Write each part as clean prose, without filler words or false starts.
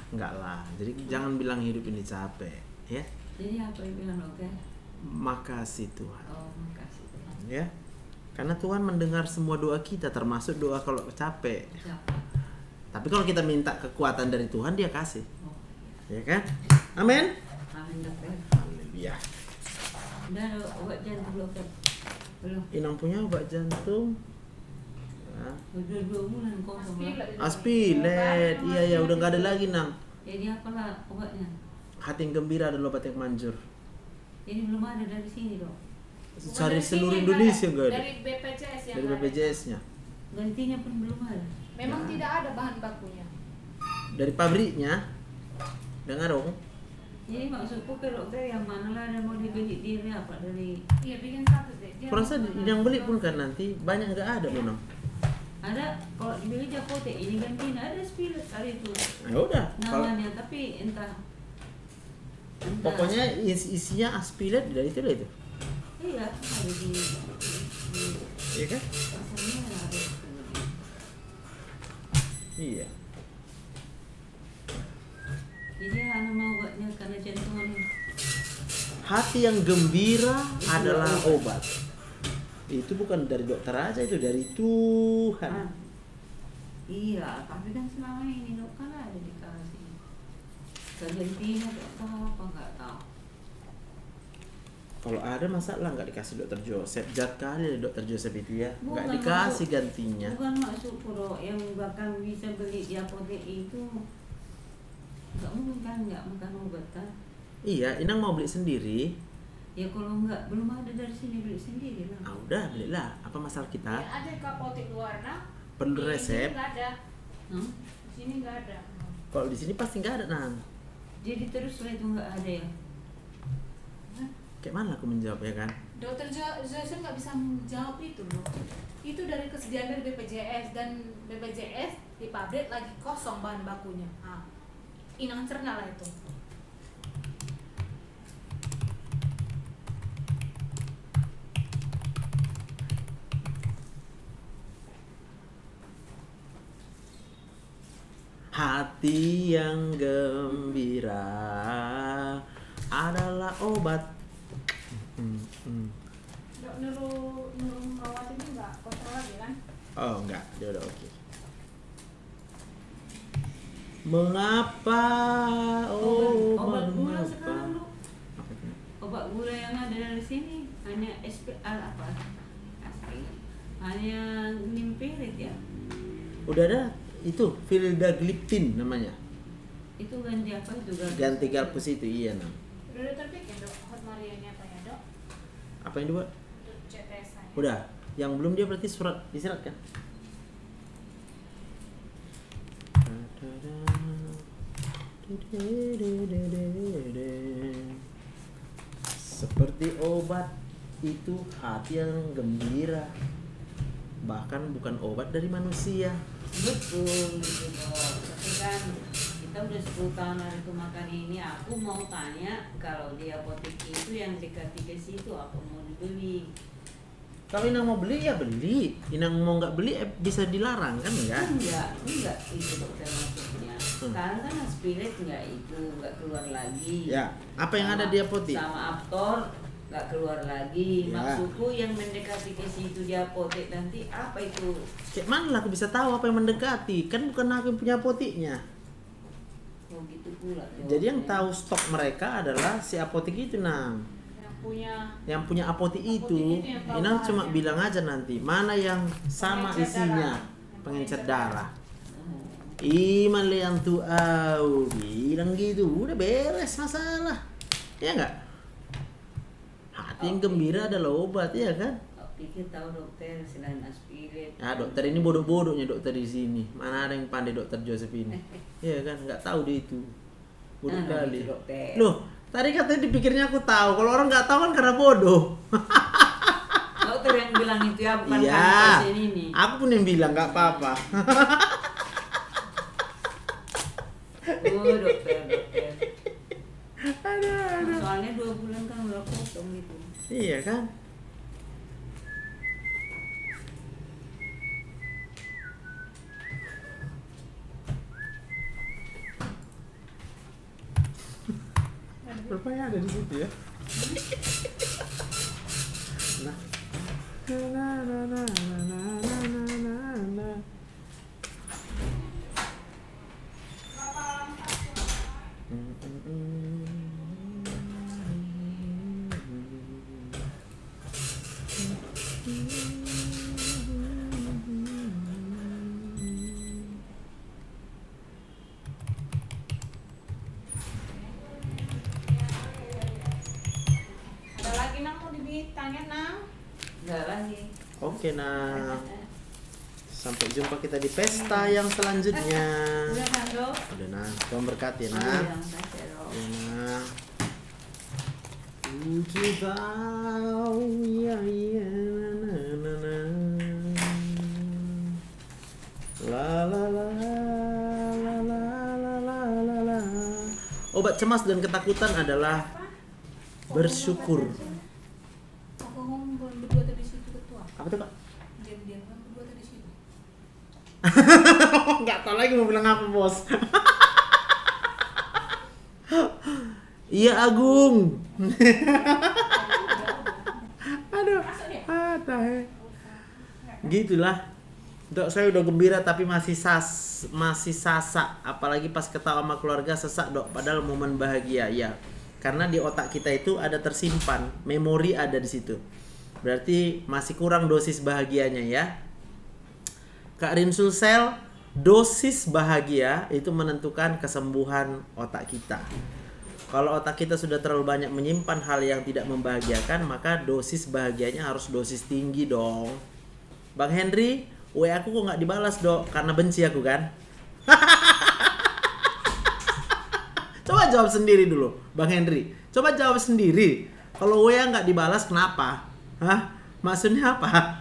Enggak lah. Jadi jangan bilang hidup ini capek, ya. Jadi apa yang bilang dokter? Makasih Tuhan. Oh, makasih Tuhan. Ya. Karena Tuhan mendengar semua doa kita, termasuk doa kalau capek. Siapa? Tapi kalau kita minta kekuatan dari Tuhan, Dia kasih. Oh, Ya kan? Amin. amin dokter. Haleluya. Udah ada obat jantung dokter? Belum? Inang punya obat jantung. Nah. Udah 2 bulan kosong lah. Aspilet. Iya, udah nggak ada lagi, Nang. Jadi apalah obatnya? Hati yang gembira adalah obat yang manjur. Ini belum ada dari sini dok. Cari seluruh Indonesia nggak ada. Dari BPJS yang Dari ada. BPJS-nya. Gantinya pun belum ada. Memang Ya. tidak ada bahan bakunya. Dari pabriknya. Dengar dong. Jadi maksudku ke dokter yang mana lah ada mau dibeli diri apa dari Iya, bikin satu deh. Dia Kurasa mau- yang beli pun kan nanti banyak nggak ada loh, Nang. ada kalau dibeli Japote ini gantinya ada spirit kali itu Ya udah. Kalau namanya tapi entah pokoknya isinya aspilet dari itu lah itu. iya ada di Iya kan? pasarnya ada. Iya. Jadi anak mau buatnya karena jantungan Hati yang gembira adalah obat. Itu bukan dari dokter aja, itu dari Tuhan. Ah. Iya, tapi kan selama ini dok kan ada dikasih. Gantinya dok tahu apa nggak tahu. Kalau ada masalah nggak dikasih dokter Joseph, jahat kali dokter Joseph itu ya, nggak Bukan dikasih maksud- gantinya. Bukan maksud dok yang bahkan bisa beli di apotek itu nggak mungkin kan nggak makan obat kan? Iya, Inang mau beli sendiri. Iya. Ya kalau nggak belum ada dari sini beli sendiri lah. Ah udah belilah. Apa masalah kita? Ya, ada ke apotek luar nah. Perlu Di resep. sini nggak ada. Hmm? Di sini nggak ada. Kalau di sini pasti nggak ada, Nang. Jadi terus lah itu nggak ada ya? Kayak mana aku menjawab ya kan? Dokter Joseph nggak bisa menjawab itu loh. Itu dari kesediaan dari BPJS dan BPJS di pabrik lagi kosong bahan bakunya. Nah, Inang cerna lah itu. Hati yang gembira adalah obat. Dok Nurul Merawat ini nggak kontrol lagi kan? Oh enggak, dia udah oke. Mengapa? Oh, Obat gula mengapa? sekarang lu. Apa itu? Obat gula yang ada dari sini hanya apa? Aspirin. Hanya Glimpirit ya. Udah ada itu Vildagliptin namanya. Itu ganti apa itu Ganti Galpus itu iya, Nang. Udah terpikir dok Hot Maria ini apa ya dok? Apa yang dibuat? Untuk CTS saya. Udah. Yang belum dia berarti surat disirat kan? Seperti obat itu hati yang gembira. Bahkan bukan obat dari manusia. Betul gitu dok. Tapi kan kita udah 10 tahun hari itu makan ini. Aku mau tanya kalau di apotek itu yang dekati ke situ apa mau dibeli? Kalau Inang mau beli ya beli. Inang mau nggak beli bisa dilarang kan enggak? Enggak itu dokter maksudnya. Sekarang kan aspirin nggak keluar lagi. Ya, apa yang ada di apotek? Sama Aptor nggak keluar lagi. Ya. Maksudku yang mendekati ke situ di apotek nanti apa itu? Kayak mana lah aku bisa tahu apa yang mendekati? Kan bukan aku yang punya apoteknya. Oh gitu pula. Jadi yang tahu stok mereka adalah si apotek itu, Nang. Yang punya Yang punya apotek itu, itu yang tahu Inang cuma bahannya. bilang aja nanti mana yang sama Pengencer isinya, darah. pengencer Pengencer darah. Oh. Iman yang tuh bilang gitu, udah beres masalah, ya nggak? Hati yang gembira adalah obat, ya kan? Pikir tahu dokter selain aspirin. Ya dokter ini bodoh-bodohnya dokter di sini. Mana ada yang pandai dokter Joseph ini? Iya kan? Nggak tahu dia itu. Bodoh Nah, kali. gitu, dokter. Loh, tadi katanya dipikirnya aku tahu. Kalau orang nggak tahu kan karena bodoh. Dokter yang bilang itu ya bukan Iya. kami pasien ini. Aku pun yang bilang nggak apa-apa. Oh dokter. Ada. Soalnya 2 bulan kan udah kosong gitu. Iya kan? Rupanya ada di situ ya. Nah. Na na na na na na na na. Ada lagi Nang mau ditanya Nang? Enggak lagi. Oke, nah. Sampai jumpa kita di pesta yang selanjutnya. Udah kan, Dok? Udah nah, Tuhan berkati Oh, nah. iya, makasih, Dok. Ya nah. Tujuh tahu ya ya na na na. La la la la la la la la la. Obat cemas dan ketakutan adalah bersyukur. Aku ngomong berdua tadi situ ketua. Apa tuh, Kak? Diam-diam kan berdua tadi situ. Nggak tahu lagi mau bilang apa, Bos. Iya, Agung. Aduh, tahe. Gitulah. Dok, saya udah gembira tapi masih sasak, apalagi pas ketawa sama keluarga sesak, Dok. Padahal momen bahagia, ya. Karena di otak kita itu ada tersimpan, memori ada di situ. Berarti masih kurang dosis bahagianya ya. Kak Rinsul Sel, dosis bahagia itu menentukan kesembuhan otak kita. Kalau otak kita sudah terlalu banyak menyimpan hal yang tidak membahagiakan, maka dosis bahagianya harus dosis tinggi dong. Bang Henry, WA aku kok nggak dibalas, Dok? Karena benci aku kan? Coba jawab sendiri dulu, Bang Henry. Coba jawab sendiri. Kalau WA nggak dibalas, kenapa? Hah? Maksudnya apa?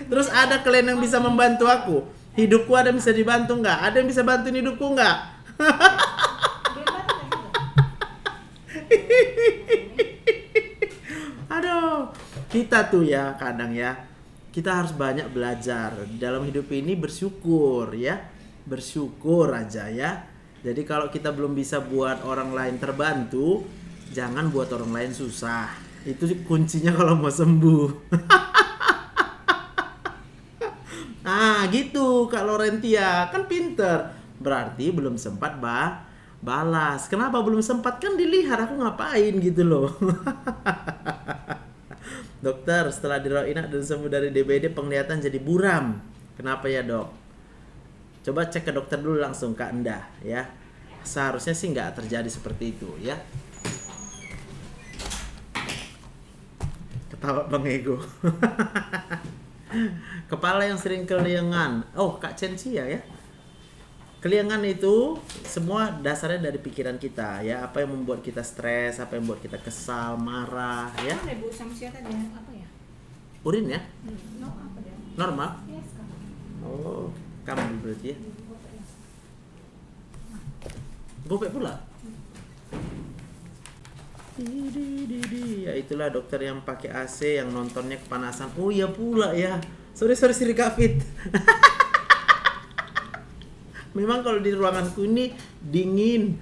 Terus ada kalian yang bisa membantu aku? Hidupku ada yang bisa dibantu nggak? Ada yang bisa bantuin hidupku nggak? Aduh, kita tuh ya kadang ya, kita harus banyak belajar dalam hidup ini, bersyukur ya, bersyukur aja ya. Jadi kalau kita belum bisa buat orang lain terbantu, jangan buat orang lain susah. Itu kuncinya kalau mau sembuh. Nah gitu Kak Laurentia, kan pinter. Berarti belum sempat balas. Kenapa belum sempat? Kan dilihat aku ngapain gitu loh. Dokter, setelah dirawat inap dan sembuh dari DBD, penglihatan jadi buram. Kenapa ya, Dok? Coba cek ke dokter dulu langsung, Kak Endah ya. Seharusnya sih nggak terjadi seperti itu ya. Ketawa Bang Ego. Kepala yang sering keliengan. Oh, Kak Censia ya. Keliengan itu semua dasarnya dari pikiran kita ya. Apa yang membuat kita stres, apa yang membuat kita kesal, marah ya. Mana Bu Samsia tadi apa ya? Urin ya? No, apa dia? Normal? Yes, kan. Oh, kamu berarti ya. Gopek pula. Ya itulah dokter yang pakai AC, yang nontonnya kepanasan. Oh iya pula ya. Sorry Sri Kafit. Memang kalau di ruanganku ini dingin,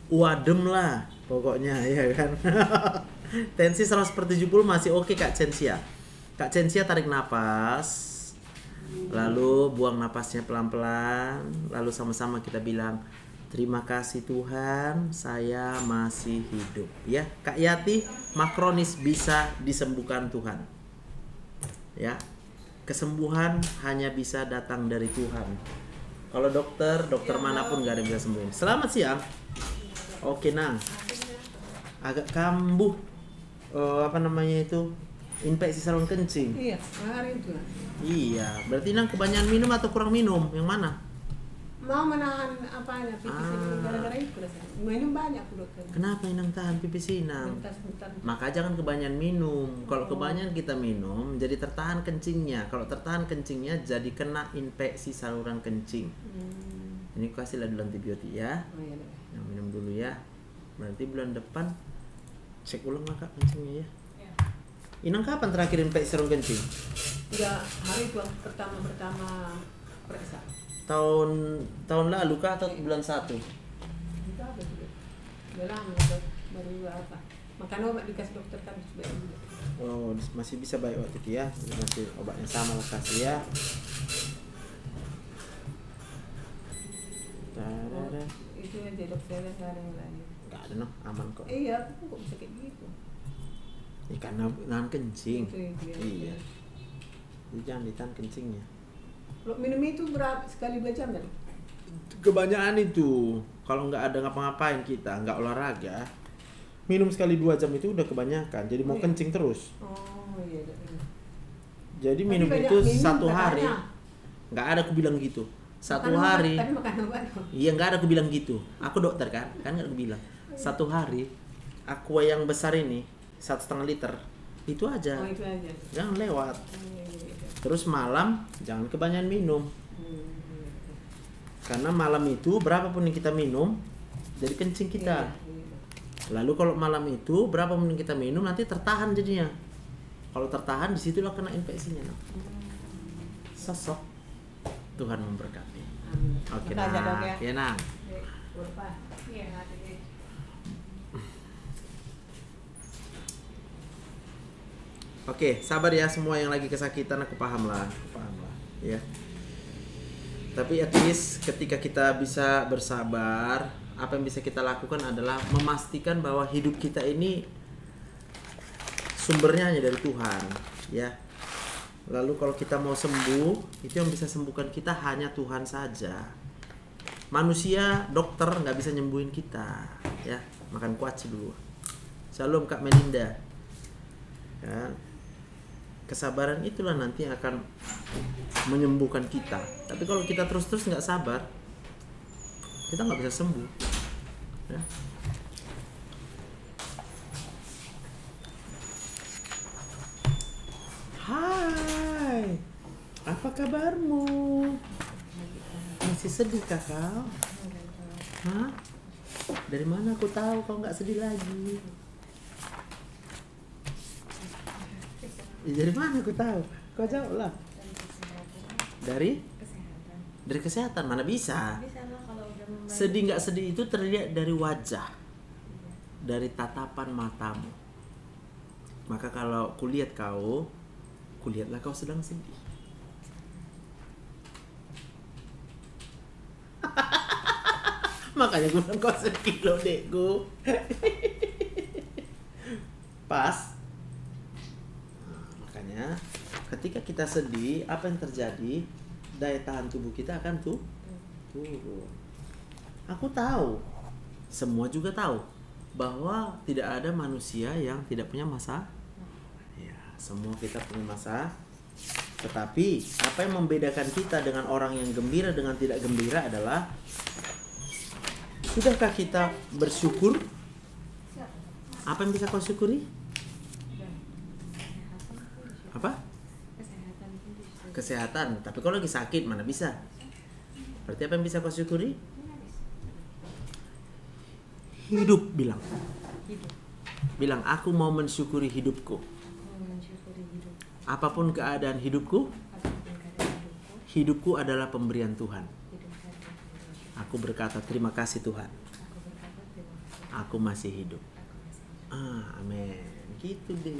wadem lah pokoknya ya kan. Tensi 100/70 masih oke Kak Censia. Kak Censia tarik nafas, lalu buang napasnya pelan-pelan, lalu sama-sama kita bilang terima kasih Tuhan, saya masih hidup ya. Kak Yati, makronis bisa disembuhkan Tuhan. Ya. Kesembuhan hanya bisa datang dari Tuhan. Kalau dokter manapun gak ada yang bisa sembuhin. Selamat siang. Oke, Nang. Agak kambuh. Apa namanya itu? Infeksi saluran kencing. Iya, hari itu. Iya, berarti Nang kebanyakan minum atau kurang minum? Yang mana? Mau menahan apanya, pipis ini gara-gara itu lah. Minum banyak dokter. Kenapa Inang tahan pipis Inang? Bentar. Maka jangan kebanyakan minum. Kalau kebanyakan kita minum, jadi tertahan kencingnya. Kalau tertahan kencingnya, jadi kena infeksi saluran kencing. Ini kasihlah dulu antibiotik ya. Oh iya. Yang minum dulu ya. Berarti bulan depan cek ulang lah Kak kencingnya ya. Inang kapan terakhir infeksi saluran kencing? Ya hari itu pertama periksa. Tahun lalu kah atau bulan 1? Itu apa juga? Udah lama baru apa? Makan obat dikasih dokter kan supaya Oh, masih bisa baik waktu itu ya. Masih obatnya sama lah kasih ya. Tarara. itu aja dokternya sekarang yang lain. Enggak ada noh, aman kok. Iya, aku kok bisa kayak gitu. Ya, karena nahan kencing. Itu yang dia. Iya. Jadi jangan ditahan kencingnya. Kalau minum itu berapa sekali 2 jam kan? Kebanyakan itu kalau nggak ada ngapa-ngapain kita nggak olahraga, minum sekali 2 jam itu udah kebanyakan. Jadi mau Iya. kencing terus. Oh iya. Jadi Tapi minum banyak itu minum 1 katanya. hari. Nggak ada aku bilang gitu. 1 Makan obat, hari. tapi makan obat. Iya nggak ada aku bilang gitu. Aku dokter kan nggak aku bilang. 1 hari aqua yang besar ini 1,5 liter itu aja. Oh itu aja. Jangan lewat. Oh, iya. Terus malam jangan kebanyakan minum. Hmm. Karena malam itu berapapun yang kita minum jadi kencing kita. Iya. Lalu kalau malam itu berapapun yang kita minum nanti tertahan jadinya. Kalau tertahan disitulah kena infeksinya. No? Sosok Tuhan memberkati. Amin. Oke, Makasih, nah, Dok, ya. ya nah. Lupa. Iya, hati. Oke, sabar ya semua yang lagi kesakitan, aku paham lah, ya. Tapi at least ketika kita bisa bersabar, apa yang bisa kita lakukan adalah memastikan bahwa hidup kita ini sumbernya hanya dari Tuhan, ya. Lalu kalau kita mau sembuh, itu yang bisa sembuhkan kita hanya Tuhan saja. Manusia, dokter nggak bisa nyembuhin kita, ya. Makan kuaci dulu. Shalom Kak Melinda. Ya. Kesabaran itulah nanti yang akan menyembuhkan kita. Tapi kalau kita terus-terus nggak sabar, kita nggak bisa sembuh. Ya. Hai, apa kabarmu? Masih sedih kah kau? Hah? Dari mana aku tahu kau nggak sedih lagi? Ya, dari mana aku tahu? Kau jawab lah. Dari kesehatan mana bisa? Sedih nggak sedih itu terlihat dari wajah, dari tatapan matamu. Maka kalau kulihat kau, kulihatlah kau sedang sedih. Makanya gue bilang kau sedih loh dekku. Pas. Makanya ketika kita sedih, apa yang terjadi? Daya tahan tubuh kita akan turun. Aku tahu, semua juga tahu bahwa tidak ada manusia yang tidak punya masalah. Ya, semua kita punya masalah. Tetapi apa yang membedakan kita dengan orang yang gembira dengan tidak gembira adalah, sudahkah kita bersyukur? Apa yang bisa kau syukuri? Apa? Kesehatan. Tapi kalau lagi sakit mana bisa? Berarti apa yang bisa kau syukuri? Hidup, bilang. Bilang, aku mau mensyukuri hidupku. Apapun keadaan hidupku, hidupku adalah pemberian Tuhan. Aku berkata terima kasih Tuhan. Aku masih hidup. Amin. Gitu deh.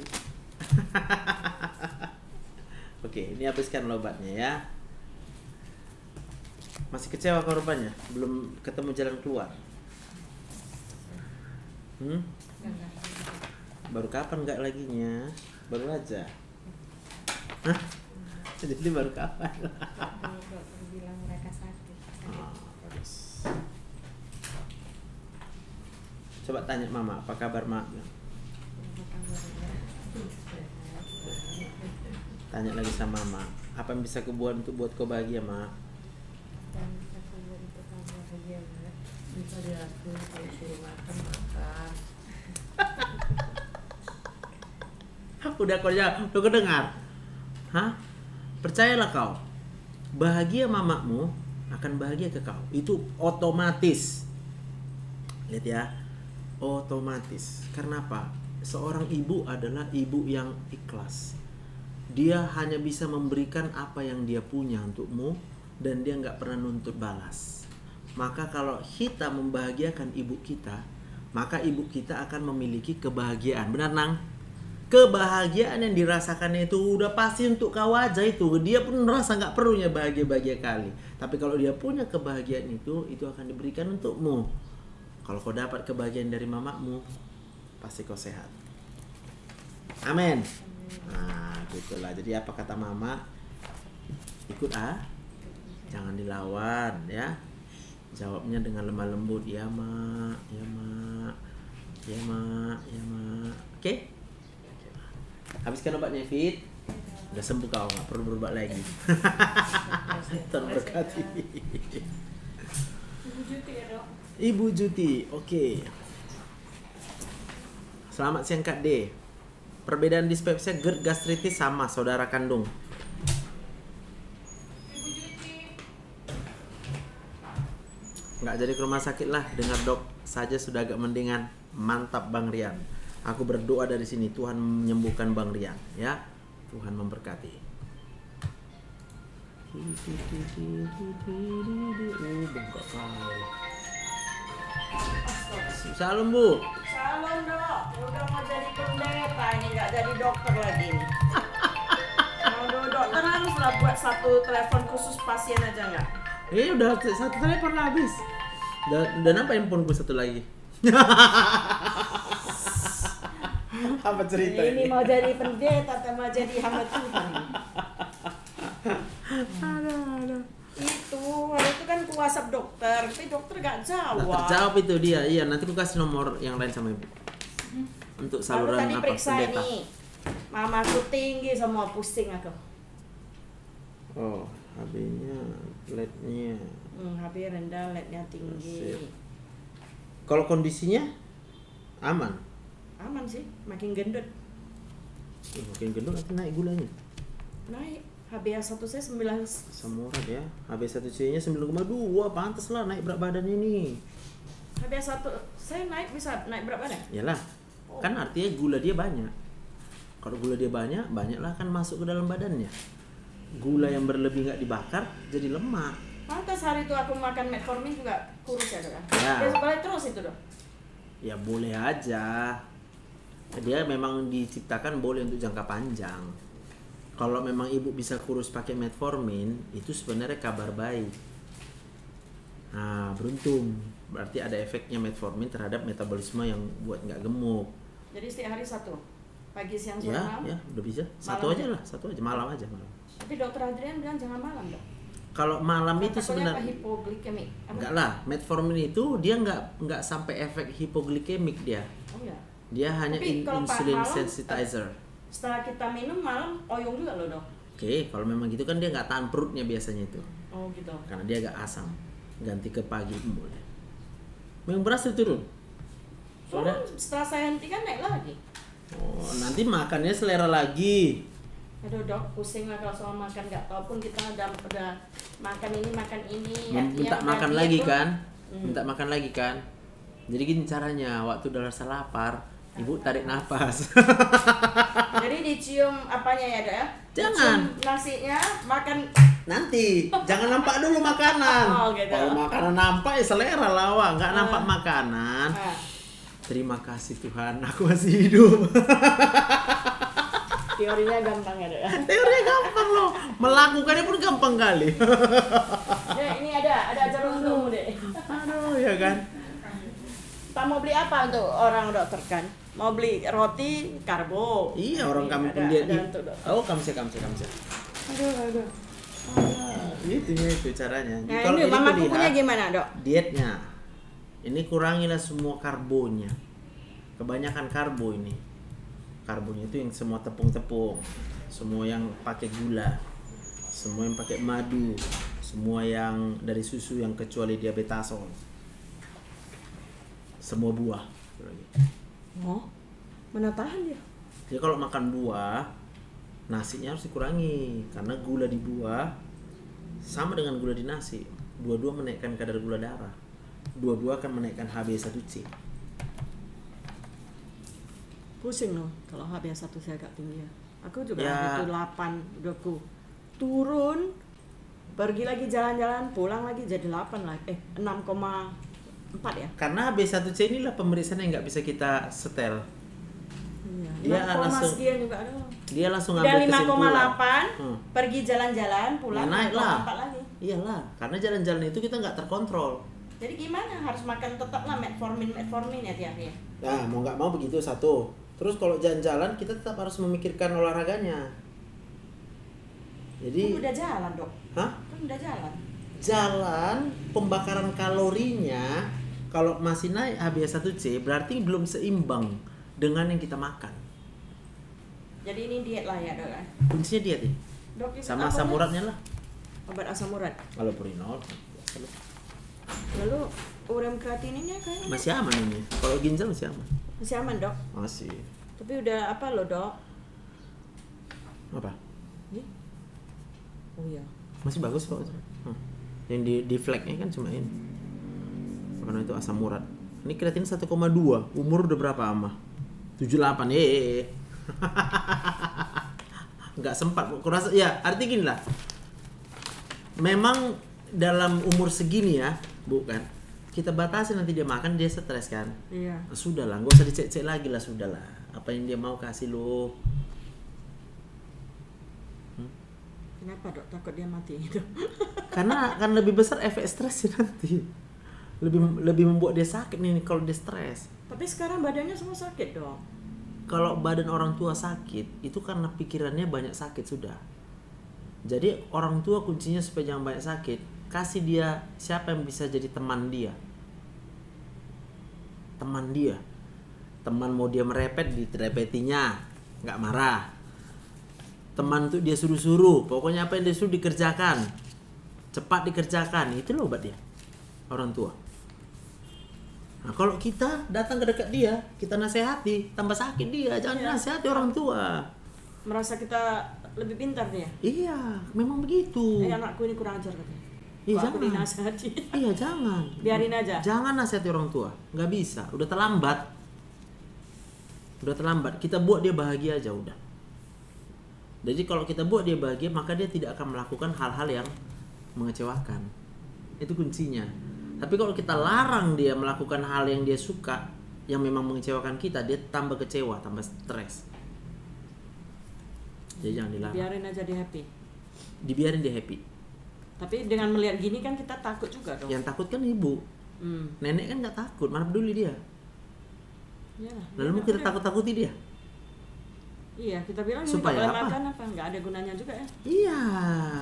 Oke, ini habiskan obatnya ya. Masih kecewa korbannya? Belum ketemu jalan keluar? Baru kapan nggak laginya? Baru aja. Hah? Jadi baru kapan? Bilang mereka sakit. Bagus. Coba tanya mama, apa kabar mak? Tanya lagi sama mama, apa yang bisa kubuat untuk buat kau bahagia mak? Dan aku untuk kamu bahagia banget. Bisa dilakuin kalau suruh makan. Udah kau dengar? Hah? Percayalah kau, bahagia mamamu akan bahagia ke kau. Itu otomatis. Lihat ya, otomatis. Karena apa? Seorang ibu adalah ibu yang ikhlas. Dia hanya bisa memberikan apa yang dia punya untukmu, dan dia nggak pernah nuntut balas. Maka kalau kita membahagiakan ibu kita, maka ibu kita akan memiliki kebahagiaan. Benar, Nang? Kebahagiaan yang dirasakannya itu udah pasti untuk kau aja itu. Dia pun merasa nggak perlunya bahagia-bahagia kali. Tapi kalau dia punya kebahagiaan itu akan diberikan untukmu. Kalau kau dapat kebahagiaan dari mamamu, pasti kau sehat. Amin. Nah, gitulah. Jadi apa kata mama? Ikut jangan dilawan ya. Jawabnya dengan lemah lembut, ya mak, ya mak, ya mak, ya mak. Oke? Habiskan obatnya, Fit. Udah sembuh kau, nggak perlu berobat lagi. Terberkati. Ibu Juti ya, Dok. Ibu Juti, oke. Selamat siang Kak D. Perbedaan dispepsia, GERD, gastritis sama saudara kandung. Ibu Juti. Nggak jadi ke rumah sakit lah, dengar dok saja sudah agak mendingan. Mantap Bang Rian. Aku berdoa dari sini Tuhan menyembuhkan Bang Rian ya. Tuhan memberkati. Bengkok kali. Salam Bu. Salam dok, udah mau jadi pendeta ini nggak jadi dokter lagi nih. Mau dokter haruslah buat satu telepon khusus pasien aja nggak? Udah satu telepon habis. Dan apa handphoneku satu lagi? Apa cerita Ini mau jadi pendeta atau mau jadi hamba Tuhan? Ada. Itu kan ku WhatsApp dokter, tapi dokter gak jawab. Nah, terjawab itu dia. Iya, nanti aku kasih nomor yang lain sama Ibu. Untuk saluran tadi apa periksa pendeta. nih. Mamaku tinggi semua, pusing aku. Oh, HB-nya, LED-nya. HB rendah, LED-nya tinggi. Sip. Kalau kondisinya aman. Aman sih, makin gendut. Makin gendut nanti naik gulanya. Naik. HbA1 saya 9. Samurat ya. HB1C-nya 9,2. Pantas lah naik berat badannya nih. HbA1 saya bisa naik berapa dah? Yalah. Kan artinya gula dia banyak. Kalau gula dia banyak, banyaklah kan masuk ke dalam badannya. Gula yang berlebih nggak dibakar jadi lemak. Pantas hari itu aku makan metformin juga kurus ya dok. Ya. Dia boleh terus itu dok. Ya boleh aja. Dia memang diciptakan boleh untuk jangka panjang. Kalau memang ibu bisa kurus pakai metformin, itu sebenarnya kabar baik. Nah, beruntung. Berarti ada efeknya metformin terhadap metabolisme yang buat nggak gemuk. Jadi setiap hari satu, pagi siang sore Ya, malam. ya, udah bisa. Satu Malam aja ya? lah, satu aja malam aja malam. Tapi dokter Adrian bilang jangan malam dok. Kalau malam itu Takutnya apa sebenarnya hipoglikemik? Apa? enggak lah, metformin itu dia nggak sampai efek hipoglikemik dia. Oh ya. Dia hanya Tapi kalau insulin malam, sensitizer. Setelah kita minum malam oyong juga loh dok. Oke, kalau memang gitu kan dia nggak tahan perutnya biasanya itu. Oh gitu. Karena dia agak asam. Ganti ke pagi boleh. Memang berhasil turun. Soalnya setelah saya hentikan naik lagi. Oh, nanti makannya selera lagi. Aduh dok, pusing lah kalau soal makan, nggak tahu pun kita udah makan ini Minta yang makan tadi lagi itu- kan? Hmm. Minta makan lagi kan? Jadi gini caranya, waktu udah rasa lapar, ibu tarik nafas. Jadi dicium apanya ya dok ya? Jangan. Dicium nasinya, makan. Nanti, jangan nampak dulu makanan. Oh, gitu. Kalau makanan nampak ya selera lawa, nggak nampak makanan. Ah, Terima kasih Tuhan, aku masih hidup. teorinya gampang ya dok ya. Teorinya gampang loh, melakukannya pun gampang kali. Dek, ini ada jarum untukmu dek. Aduh, ya kan? Pak mau beli apa untuk orang dokter kan? Mau beli roti karbo. Iya, orang kami Ada- pun dia. ada untuk dokter. Oh, kamsi. Aduh. Itu caranya. Nah Kalau ini mamaku kulihat, punya gimana dok? dietnya. Ini kurangilah semua karbonya. Kebanyakan karbo ini. Karbonya itu yang semua tepung-tepung, semua yang pakai gula, semua yang pakai madu, semua yang dari susu yang kecuali diabetasol. Semua buah. Oh, mana tahan dia? Jadi kalau makan buah, nasinya harus dikurangi karena gula di buah sama dengan gula di nasi. Dua-dua menaikkan kadar gula darah. Dua-dua akan menaikkan HbA1c. Pusing loh kalau HbA1 saya agak tinggi ya. Aku juga Ya. itu 8 udah ku turun pergi lagi jalan-jalan, pulang lagi jadi 8 lah. 6,4 ya. Karena B1C inilah pemeriksaan yang nggak bisa kita setel. Iya. Dia 6, langsung- sekian juga ada. Dia langsung Udah ngambil kesimpulan. 5,8, Pergi jalan-jalan, pulang Ya, naik lah. 5,4 lagi. Iyalah, karena jalan-jalan itu kita nggak terkontrol. Jadi gimana? Harus makan tetap lah metformin ya tiap hari. Nah, mau nggak mau begitu satu. Terus kalau jalan-jalan kita tetap harus memikirkan olahraganya. Jadi, Kan udah jalan, Dok. hah? Kan udah jalan. Jalan pembakaran kalorinya kalau masih naik HbA1c berarti belum seimbang dengan yang kita makan. Jadi ini diet lah ya, Dok kan? Kuncinya diet nih. Dok, itu Sama apa, asam Dok? uratnya lah. Obat asam urat. Kalau purinol Lalu urea kreatininnya kayak masih aman ini. Kalau ginjal masih aman. masih aman, Dok. Masih. Tapi udah apa loh, Dok? Apa? Nih. Oh iya. Masih bagus kok. Yang di flagnya kan cuma ini. Karena itu asam urat. Ini kreatin 1,2. Umur udah berapa ama? 78. Nggak sempat. Kurasa ya, arti gini lah. Memang dalam umur segini ya, bukan. Kita batasi nanti dia makan dia stres kan. Iya. Sudahlah, nggak usah dicek-cek lagi lah, sudahlah. Apa yang dia mau kasih lo. Kenapa, Dok? Takut dia mati gitu. Karena kan lebih besar efek stresnya nanti. Lebih membuat dia sakit nih kalau dia stres. Tapi sekarang badannya semua sakit, Dok. Kalau badan orang tua sakit itu karena pikirannya banyak sakit sudah. Jadi orang tua kuncinya supaya jangan banyak sakit, kasih dia siapa yang bisa jadi teman dia. Teman dia. Teman mau dia merepet direpetinya, nggak marah. Teman tuh dia suruh-suruh, pokoknya apa yang dia suruh dikerjakan. Cepat dikerjakan, itu loh obat dia. Orang tua. Nah, kalau kita datang ke dekat dia, kita nasihati, tambah sakit dia. Jangan nasihati orang tua. Merasa kita lebih pintar dia. Iya, memang begitu. Anakku ini kurang ajar katanya. Iya, Kok aku jangan. dinasihati. Iya, jangan. Biarin aja. Jangan nasihati orang tua. Nggak bisa, udah terlambat. Udah terlambat. Kita buat dia bahagia aja udah. Jadi kalau kita buat dia bahagia, maka dia tidak akan melakukan hal-hal yang mengecewakan. Itu kuncinya. Tapi kalau kita larang dia melakukan hal yang dia suka, yang memang mengecewakan kita, dia tambah kecewa, tambah stres. Jadi jangan dilarang. Biarin aja dia happy. Dibiarin dia happy. Tapi dengan melihat gini kan kita takut juga, Dok. Yang takut kan ibu. Nenek kan nggak takut, mana peduli dia. Ya, Lalu mau kita takut-takuti dia? Iya, kita bilang ini Supaya nggak boleh apa? makan apa, nggak ada gunanya juga ya. Iya,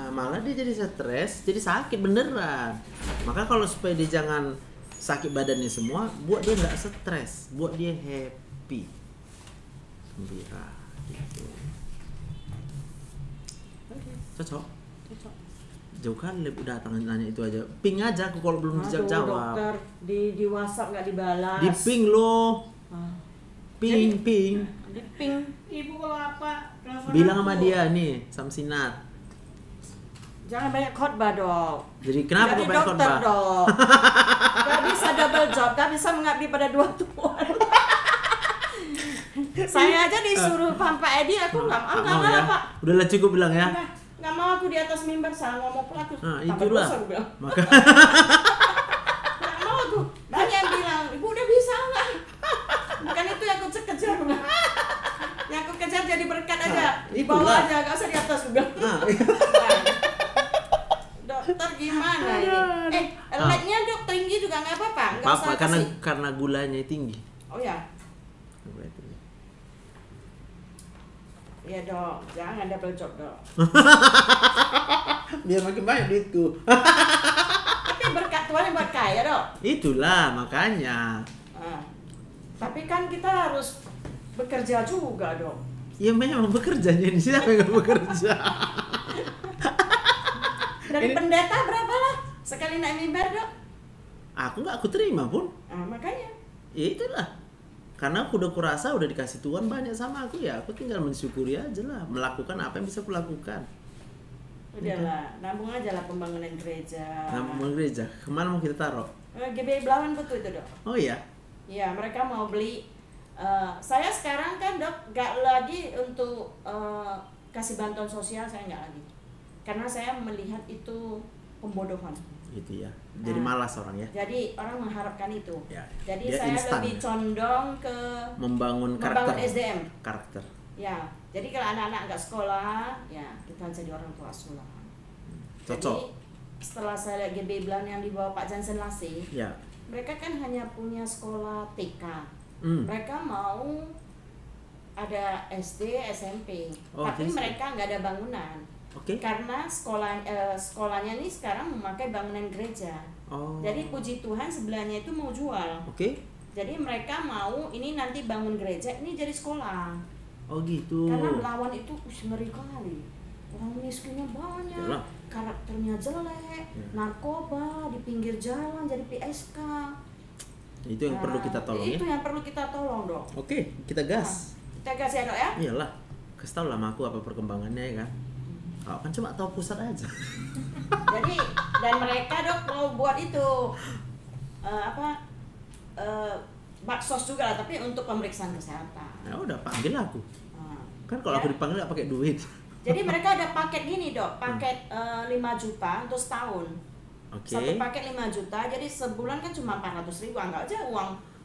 malah dia jadi stres, jadi sakit beneran. Maka kalau supaya dia jangan sakit badannya semua, buat dia nggak stres, buat dia happy, gembira, gitu. Oke, Cocok. cocok. Jauh kali udah tangan nanya itu aja. Ping aja aku kalau belum Aduh, dijawab. dokter, di WhatsApp nggak dibalas. Di ping lo, Ah, ping. di ping. Ibu kalau apa? Telepon Bilang sama aku. dia nih, Samsinat. Jangan banyak khotbah, Dok. Jadi kenapa Jadi kok banyak dokter, khotbah? Dok. Gak bisa double job, gak bisa mengabdi pada dua tuan. Saya aja disuruh Pak Edi, aku nggak mau, nggak Mau mau, ya? Pak. Udahlah cukup bilang ya. Nggak mau aku di atas mimbar salah ngomong pula aku. Nah, tambah itulah. dosa, aku bilang. Maka Nggak mau aku. Banyak yang bilang, ibu udah bisa nggak? Bukan itu yang aku kejar, aku bilang. Yang aku kejar jadi berkat aja, di bawah itulah. aja, gak usah di atas, aku bilang. nah, Dokter gimana ini? Lemaknya dok tinggi juga nggak apa-apa, nggak apa usah karena kasih. karena gulanya tinggi. Oh ya, ya dok, jangan double job dok. Biar makin banyak duitku. Tapi berkat Tuhan yang buat kaya dok. Itulah makanya. Nah, tapi kan kita harus bekerja juga dok. Ya memang bekerja jadi siapa yang nggak bekerja? Dari pendeta berapa lah sekali naik mimbar dok? Aku terima pun. Nah, makanya. Ya itulah. Karena aku udah kurasa udah dikasih Tuhan banyak sama aku ya, aku tinggal mensyukuri aja lah, melakukan apa yang bisa aku lakukan. Udahlah, nabung aja lah pembangunan gereja. Nah, mau gereja, kemana mau kita taruh? GBI Belawan betul itu dok. Oh iya, Iya, mereka mau beli. Saya sekarang kan dok, gak lagi untuk kasih bantuan sosial, saya nggak lagi. karena saya melihat itu pembodohan. Gitu ya. Jadi Nah. malas orang ya. Jadi orang mengharapkan itu. Ya. Jadi Dia saya instan, lebih ya. condong ke Membangun karakter. SDM. Karakter. Ya, jadi kalau anak-anak nggak sekolah, ya kita jadi orang tua asuh. Cocok. Jadi setelah saya lihat GB Blan yang dibawa Pak Jansen Lasih, Ya. mereka kan hanya punya sekolah TK. Mereka mau ada SD, SMP, Oh, tapi SD. mereka nggak ada bangunan. Oke. Karena sekolahnya ini sekarang memakai bangunan gereja. Oh. Jadi puji Tuhan sebelahnya itu mau jual. Oke. Jadi mereka mau ini nanti bangun gereja, ini jadi sekolah. Oh gitu. Karena melawan itu ngeri kali. Orang miskinnya banyak, Yalah. karakternya jelek, Ya. narkoba di pinggir jalan jadi PSK. Itu yang perlu kita tolong ya. Itu yang perlu kita tolong, Dok. Oke, kita gas. Kita gas ya, Dok ya. Iyalah. Kasih tau lah sama aku apa perkembangannya ya kan. Kau kan cuma tahu pusat aja. Jadi dan mereka, Dok, mau buat itu baksos juga lah, tapi untuk pemeriksaan kesehatan. Ya udah panggil aku. Nah, Kan kalau ya. aku dipanggil nggak pakai duit. Jadi mereka ada paket gini, Dok, paket 5 juta untuk setahun. Oke. Satu paket 5 juta, jadi sebulan kan cuma 400.000, anggap aja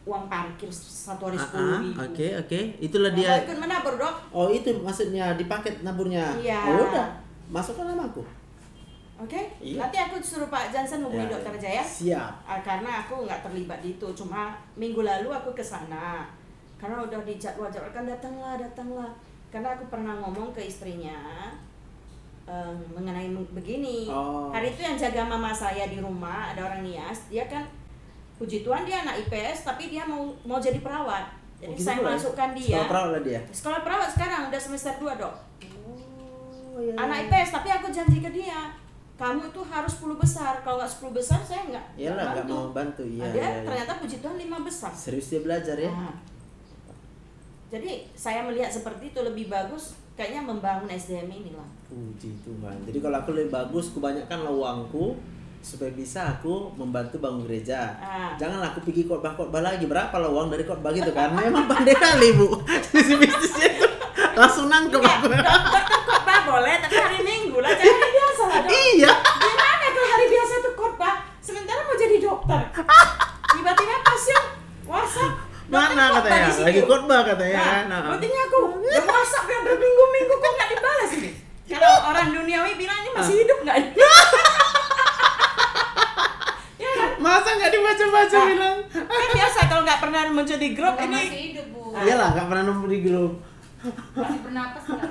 uang parkir satu hari 10.000. Oke. Itulah dia. Ikut menabur, Dok. Oh itu maksudnya di paket naburnya. Iya. Oh udah, masukkan nama aku. Oke? Iya. Nanti aku suruh Pak Jansen hubungi Ya, Dokter Jaya. Siap. Karena aku nggak terlibat di itu, cuma minggu lalu aku ke sana. Karena udah dijadwal-jadwalkan, datanglah. Karena aku pernah ngomong ke istrinya mengenai begini. Oh. Hari itu yang jaga mama saya di rumah, ada orang Nias, dia kan puji Tuhan dia anak IPS tapi dia mau jadi perawat. Jadi Oh, gitu saya pula ya? masukkan dia. Sekolah perawat lah dia. Sekolah perawat sekarang udah semester 2, Dok. Oh iya. Anak IPS, tapi aku janji ke dia, kamu itu harus 10 besar. Kalau nggak 10 besar saya nggak Iyalah nggak mau bantu. Iya. Nah, dia iya. ternyata puji Tuhan 5 besar. Serius dia belajar ya. Nah, jadi saya melihat seperti itu lebih bagus kayaknya membangun SDM inilah. Puji Tuhan. Jadi kalau aku lebih bagus, kebanyakan uangku supaya bisa aku membantu bangun gereja. Jangan aku pergi khotbah lagi. Berapa lah uang dari khotbah gitu kan? Memang pandai kali Bu. Sisi bisnisnya itu langsung nangkep aku. Khotbah boleh, tapi hari Minggu lah, jangan hari biasa lah, Dok. Iya. Gimana kalau hari biasa tuh khotbah, sementara mau jadi dokter, tiba-tiba pasien WhatsApp. Mana "Dokter, khotbah katanya? di situ." Lagi khotbah katanya. Nah, buktinya aku udah WhatsApp udah berminggu-minggu kok nggak dibalas ini. Kalau orang duniawi bilang ini masih hidup nggak? Ya kan? Masa nggak dibaca-baca Nah, bilang? Kan biasa kalau nggak pernah muncul di grup Udah ini. masih hidup, Bu. Iyalah nggak pernah nemu di grup. Masih bernapas enggak?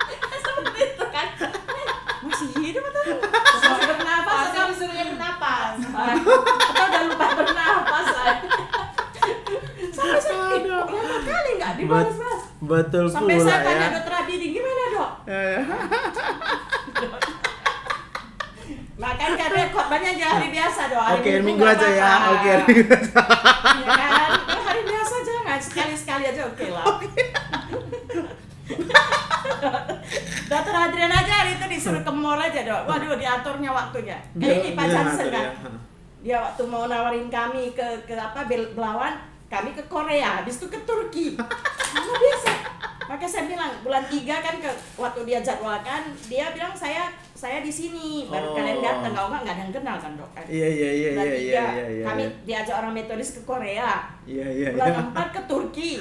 Ya, masih seperti itu kan. Masih hidup atau masih bernapas Pasti atau disuruhnya bernapas. atau udah lupa bernapas lah. Sampai sakit, kok lama kali nggak dibalas-balas. Betul Sampai pula saya tanya ya. Dokter Abidi, gimana, Dok? Makanya katanya khotbahnya jangan hari biasa, Dok. Hari Oke, minggu nggak aja ya. apa-apa. Oke, hari minggu aja. Iya kan? Kalau hari biasa jangan, sekali-sekali aja oke lah. Dokter Adrian aja hari itu disuruh ke mall aja, Dok. Waduh, diaturnya waktunya. Kayak ini Pak Dia Jansen ngatur kan. ya. Dia waktu mau nawarin kami ke Belawan, kami ke Korea, habis itu ke Turki. Mana bisa? Maka saya bilang bulan 3 kan waktu dia jadwalkan, dia bilang saya di sini. Baru Oh. kalian datang, nggak ada yang kenal kan, Dok kan. Iya. Bulan 3 kami diajak orang Metodis ke Korea. Iya. Bulan 4 ke Turki.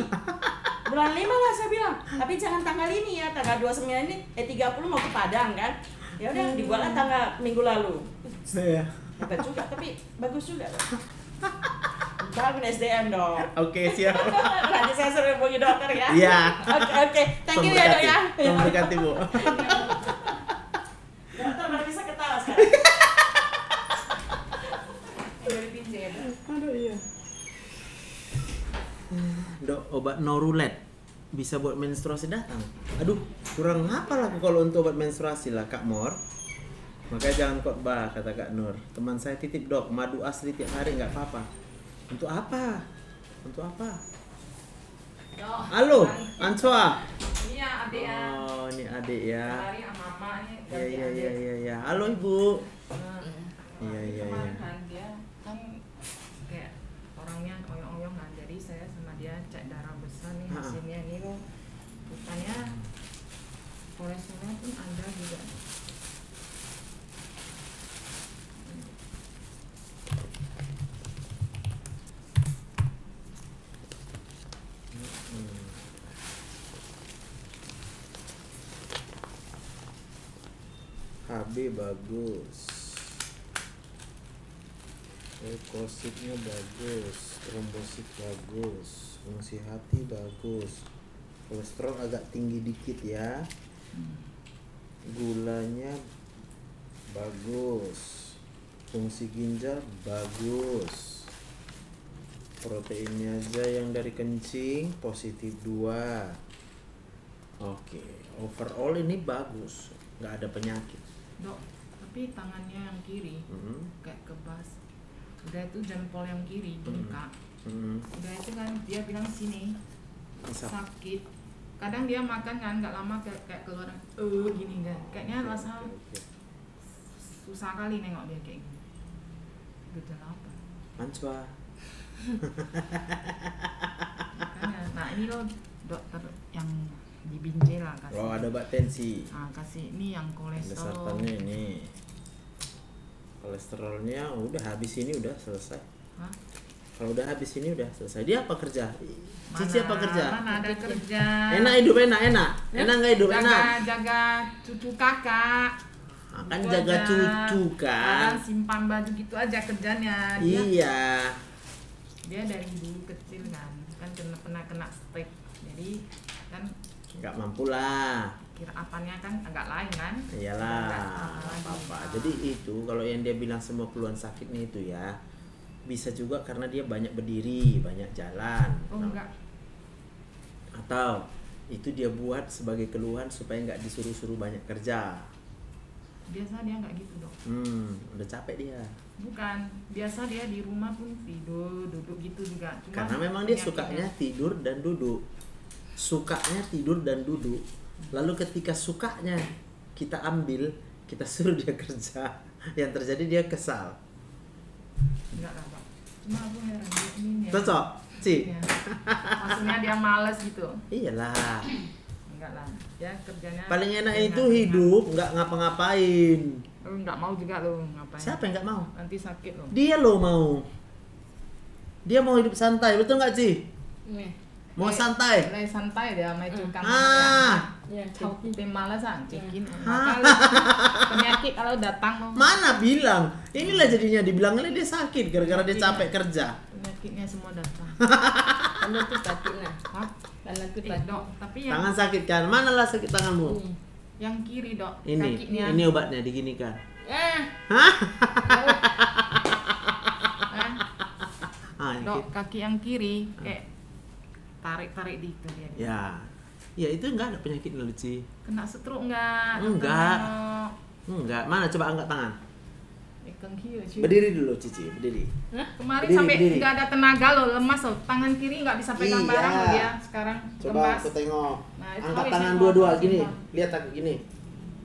Bulan 5 lah saya bilang, tapi jangan tanggal ini ya, tanggal 29 ini 30 mau ke Padang kan. Ya udah dibuatlah tanggal minggu lalu. Iya. Hebat juga, tapi bagus juga. Bangun SDM dong. Oke, siap. Nanti saya suruh hubungi dokter ya. Iya. Oke. Thank you ya, Dok ya. Tolong berkati, Bu. Dokter baru bisa ketawa sekarang. Dari pinjam. Aduh, iya. Dok, obat Norulet bisa buat menstruasi datang. Aduh, kurang hafal aku kalau untuk obat menstruasi lah, Kak Mor. Makanya jangan khotbah, kata Kak Nur. Teman saya titip, Dok, madu asli tiap hari nggak apa-apa. Untuk apa? Untuk apa? Dok, Halo, hari- Answa. Iya, adik ya. Oh, ini adik ya. Hari sama mama nih. Iya. Halo, Ibu. Iya. Kemarin kan dia kan kayak orangnya oyong-oyong kan, jadi saya sama dia cek darah besar nih, hasilnya ini loh katanya kolesterolnya pun ada juga. HB bagus, leukositnya bagus, trombosit bagus, fungsi hati bagus, kolesterol agak tinggi dikit ya, gulanya bagus, fungsi ginjal bagus, proteinnya aja yang dari kencing positif 2. Oke, overall ini bagus, nggak ada penyakit. Dok, tapi tangannya yang kiri kayak kebas. Udah itu jempol yang kiri bengkak. Udah itu kan dia bilang sini sakit. Kadang dia makan kan nggak lama kayak keluaran gini kan. Kayaknya rasa susah kali nengok dia kayak gini. Gejala apa? Mancwa. Makanya, nah ini loh dokter yang di Binjai lah kasih. Oh, ada obat tensi. Kasih ini yang Ada kolesterol. sartannya ini. Kolesterolnya udah habis ini udah selesai. Hah? Kalau udah habis ini udah selesai. Dia apa kerja? Cici apa kerja? Mana ada kerja. Enak hidup enak. Enak nggak hidup enak? Jaga cucu kakak. Akan Itu jaga aja. cucu kan. Kadang simpan baju gitu aja kerjanya. Iya. Dia dari dulu kecil kan pernah kena stroke. Jadi kan Nggak mampu lah. kira apanya kan agak lain kan. Iyalah. Nggak sama lagi. Apa-apa. Jadi itu kalau yang dia bilang semua keluhan sakitnya itu ya bisa juga karena dia banyak berdiri, banyak jalan. Oh enggak. Atau itu dia buat sebagai keluhan supaya nggak disuruh-suruh banyak kerja. Biasa dia nggak gitu dok. Udah capek dia. Bukan, biasa dia di rumah pun tidur, duduk gitu juga. Cuma Karena memang dia penyakitnya- sukanya tidur dan duduk. Sukanya tidur dan duduk. Lalu ketika sukanya kita ambil, kita suruh dia kerja. Yang terjadi dia kesal. Enggak lah pak. Cuma aku heran dia ini ya. Cocok, Ci? Ya. Maksudnya dia males gitu. Iyalah. Enggak lah. Dia kerjanya Paling enak ringan-ringan. itu hidup nggak ngapa-ngapain. Lu enggak mau juga lu ngapain? Siapa yang nggak mau? Nanti sakit lo. Dia lo mau. Dia mau hidup santai, betul nggak Ci? Nih. Mau santai. Mulai santai dia main cukang. Ya, Tim malas cekin. Ah. Penyakit kalau datang lo. Mana bilang? Inilah jadinya dibilangnya dia sakit gara-gara dia capek kerja. Penyakitnya semua datang. Karena tuh sakit nah. Hah? Karena tuh Dok, tapi yang Tangan sakit kan? Mana lah sakit tanganmu? yang kiri dok, Ini, kakinya. ini obatnya diginikan. Eh, Hah? Kan? Ah, yang Dok, kiri. kaki yang kiri kayak tarik-tarik di itu dia. Ya. Ya itu enggak ada penyakit loh, Ci. Kena stroke enggak? Enggak. Dok. Enggak. Mana coba angkat tangan. Ikan hiu, cuy. Berdiri dulu, Cici, berdiri. Kemarin Berdiri, sampai berdiri. nggak ada tenaga loh, lemas loh. Tangan kiri nggak bisa pegang Iya. barang loh dia sekarang. Coba lemas. aku tengok. Nah, itu Angkat harus tangan yang dua-dua mau gini. simpan. Lihat aku gini.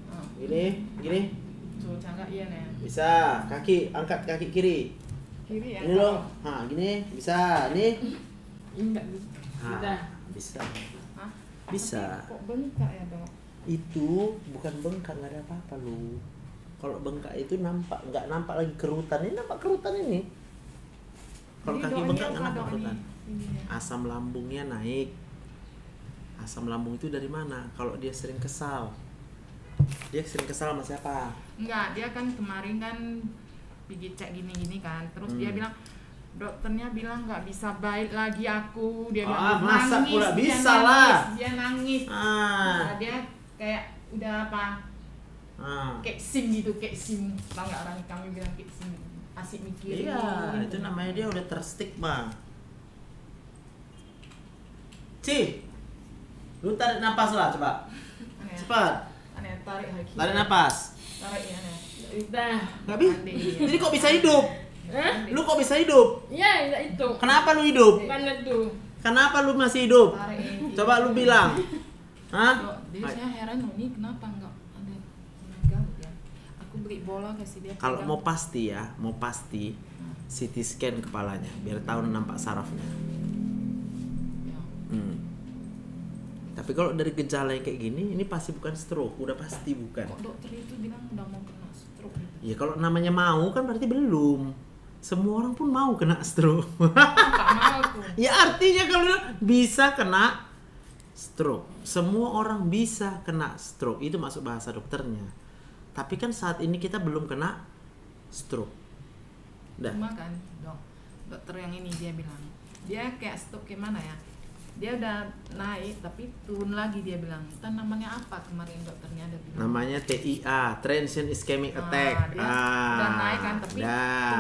Oh, Gini, gini. tuh canggah iya nih. Bisa. Kaki, angkat kaki kiri. Kiri ya. Ini loh. Ha, gini. Bisa. Nih. Enggak bisa. Ha, bisa. Hah? Bisa. Tapi kok bengkak ya dok? Itu bukan bengkak, nggak ada apa-apa lu. Kalau bengkak itu nampak, nggak nampak lagi kerutan. Ini nampak kerutan ini. Kalau Jadi, kaki Dok, ini bengkak apa, nggak nampak Dok, kerutan. ini ya. Asam lambungnya naik. Asam lambung itu dari mana? Kalau dia sering kesal. Dia sering kesal sama siapa? Enggak, dia kan kemarin kan pergi cek gini-gini kan. Terus dia bilang dokternya bilang nggak bisa baik lagi aku. Dia bilang masa nangis, pula dia bisa nangis, lah. Dia nangis. Ah. Nah, dia kayak udah apa? Kayak sim gitu, kayak sim. Tahu nggak orang kami bilang kayak sim? Asik mikir. Iya, itu namanya dia udah terstigma. Ci, lu tarik napas lah coba. Aneh, Cepat, aneh tarik lagi. tarik napas. Tarik ya aneh. udah. Nggak bisa. Mandi. Jadi kok bisa hidup? Hah? Lu kok bisa hidup? Ya, enggak itu. Kenapa lu hidup? Mana tuh? Kenapa lu masih hidup? Tarik ini. Coba lu bilang. Hah? Dok, jadi saya heran loh, ini kenapa nggak ada tenaga ya? Aku beli bola kasih dia. Kalau pegang. mau pasti ya, mau pasti CT scan kepalanya biar tahu nampak sarafnya. Ya. Tapi Tapi kalau dari gejala yang kayak gini, ini pasti bukan stroke, udah pasti bukan. Kok dokter itu bilang udah mau kena stroke gitu? Ya kalau namanya mau kan berarti belum. Semua orang pun mau kena stroke. Nggak mau aku. Ya artinya kalau bisa kena stroke. Semua orang bisa kena stroke. Itu masuk bahasa dokternya. Tapi kan saat ini kita belum kena stroke. Dah. Cuma kan dokter yang ini dia bilang, dia kayak stroke gimana ya? Dia udah naik tapi turun lagi, dia bilang. Itu namanya apa kemarin dokternya ada bilang? Namanya TIA, transient ischemic attack. Dia udah naik kan tapi turun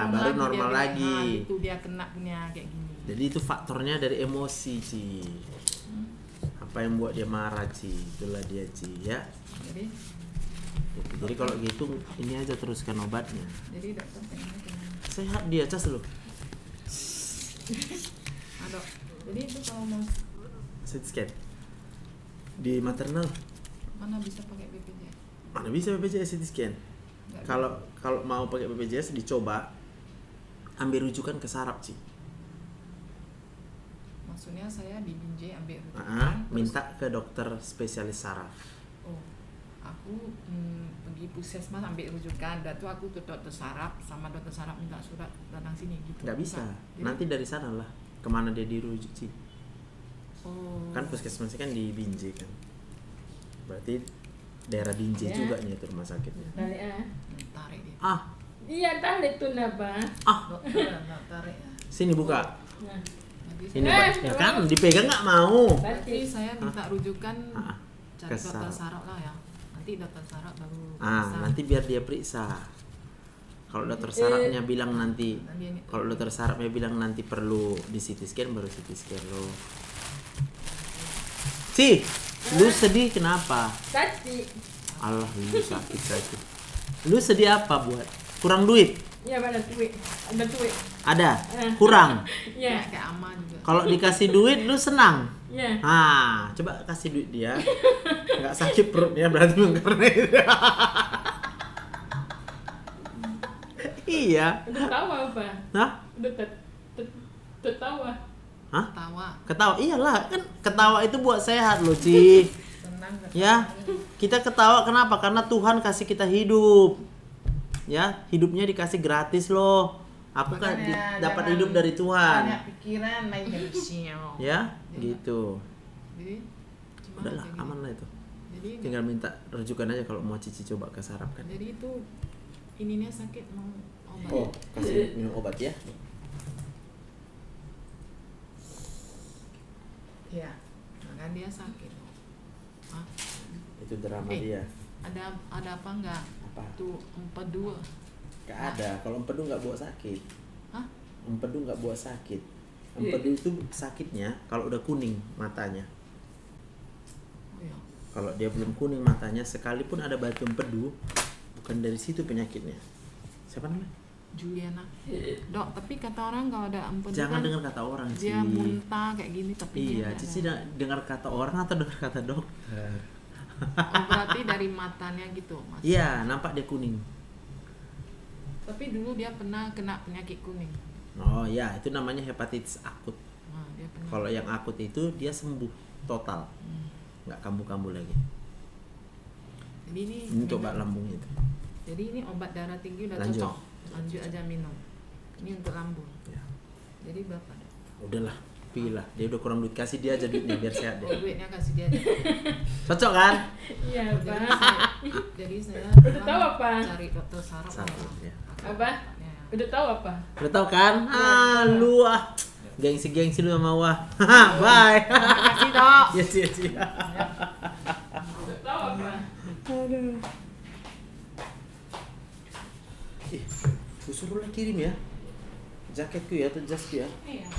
baru lagi, normal dia lagi. bilang, itu dia kena punya kayak gini. Jadi itu faktornya dari emosi, Ci. Apa yang buat dia marah, Ci? Itulah dia, Ci, ya. Jadi kalau gitu ini aja teruskan obatnya. Jadi dokter pengennya gimana? Sehat dia, cas lu. Dok, jadi itu kalau mau CT scan di maternal mana bisa pakai BPJS? mana bisa BPJS CT scan. Nggak Kalau mau pakai BPJS dicoba ambil rujukan ke saraf, Ci. Maksudnya saya di Binjai ambil rujukan, Minta ke dokter spesialis saraf. oh aku pergi puskesmas ambil rujukan, dan tuh aku ke dokter saraf, sama dokter saraf minta surat datang sini gitu. Nggak bisa. Jadi, Nanti dari sana lah kemana dia dirujuk, Ci. oh, Kan puskesmasnya kan di Binjai kan. Berarti daerah Binjai Ya. juga nih itu rumah sakitnya. Balik tarik dia. Iya tarik tuh napa. Dokter nggak tarik ya. Sini buka. Nah, Jadi Ini Eh, Pak. Ya kan dipegang nggak mau. berarti saya minta rujukan cari Ke dokter saraf. saraf lah ya. Nanti dokter saraf baru bisa. Nanti biar dia periksa. Kalau dokter sarafnya bilang nanti, kalau dokter sarafnya bilang nanti perlu di CT scan, baru CT scan lo. Ci, lu sedih kenapa? tadi. Allah, lu sakit. Lu sedih apa buat? Kurang duit? Ya mana duit? Ada duit. Ada? Kurang? Ya. kayak ama juga. Kalau dikasih duit lu senang? Ya. Coba kasih duit dia. Nggak sakit perutnya berarti karena itu. Iya. Udah tahu apa? Hah? Udah tertawa. Hah? Tawa, Ketawa? Iyalah, kan ketawa itu buat sehat loh, Ci. tenang. Ya, kita ketawa kenapa? Karena Tuhan kasih kita hidup. Ya, hidupnya dikasih gratis loh. Aku kan Makanya dapat jangan hidup dari Tuhan. Banyak pikiran main jadi sial. Ya, gitu. Jadi gimana Udahlah, kayak gini? aman lah itu. Jadi Tinggal minta rujukan aja kalau mau Cici coba ke saraf kan. jadi itu ininya sakit mau obat. Oh, kasih minum obat ya. Iya. Nah, kan dia sakit. Hah? Itu drama Eh. dia. Ada apa enggak? Apa? Tuh empedu. Gak ada. Kalau empedu nggak buat sakit. Hah? Empedu nggak buat sakit. Empedu itu sakitnya kalau udah kuning matanya. Oh iya. Kalau dia belum kuning matanya, sekalipun ada batu empedu, bukan dari situ penyakitnya. Siapa namanya? Juliana. Dok, tapi kata orang kalau ada empedu Jangan kan dengar kata orang, Ci. dia muntah kayak gini tapi Iya, dia Cici nggak ada. dengar kata orang atau dengar kata dokter? Oh, berarti dari matanya gitu, Mas. Iya, nampak dia kuning. Tapi dulu dia pernah kena penyakit kuning. Oh ya, itu namanya hepatitis akut. Nah, dia pernah. Kalau yang akut itu dia sembuh total, nggak kambuh-kambuh lagi. Jadi ini Ini coba lambung itu. Jadi ini obat darah tinggi udah Lanjut. cocok. Lanjut aja minum. Ini untuk lambung. Ya. Jadi berapa? Dok? Udahlah, pilih. Dia udah kurang duit, kasih dia aja duitnya biar sehat Oh, deh. duitnya kasih dia aja. Cocok kan? Iya, Jadi saya Udah tahu apa? cari dokter saraf. Saraf, ya. Apa? Ya. Udah tahu apa? Udah tau kan? Lu gengsi lu sama wah. Bye. Terima kasih, Dok. Yes, yes, yes. Udah tahu apa? Aduh. Gue suruh lah kirim ya jaketku ya atau jasku ya. Iya.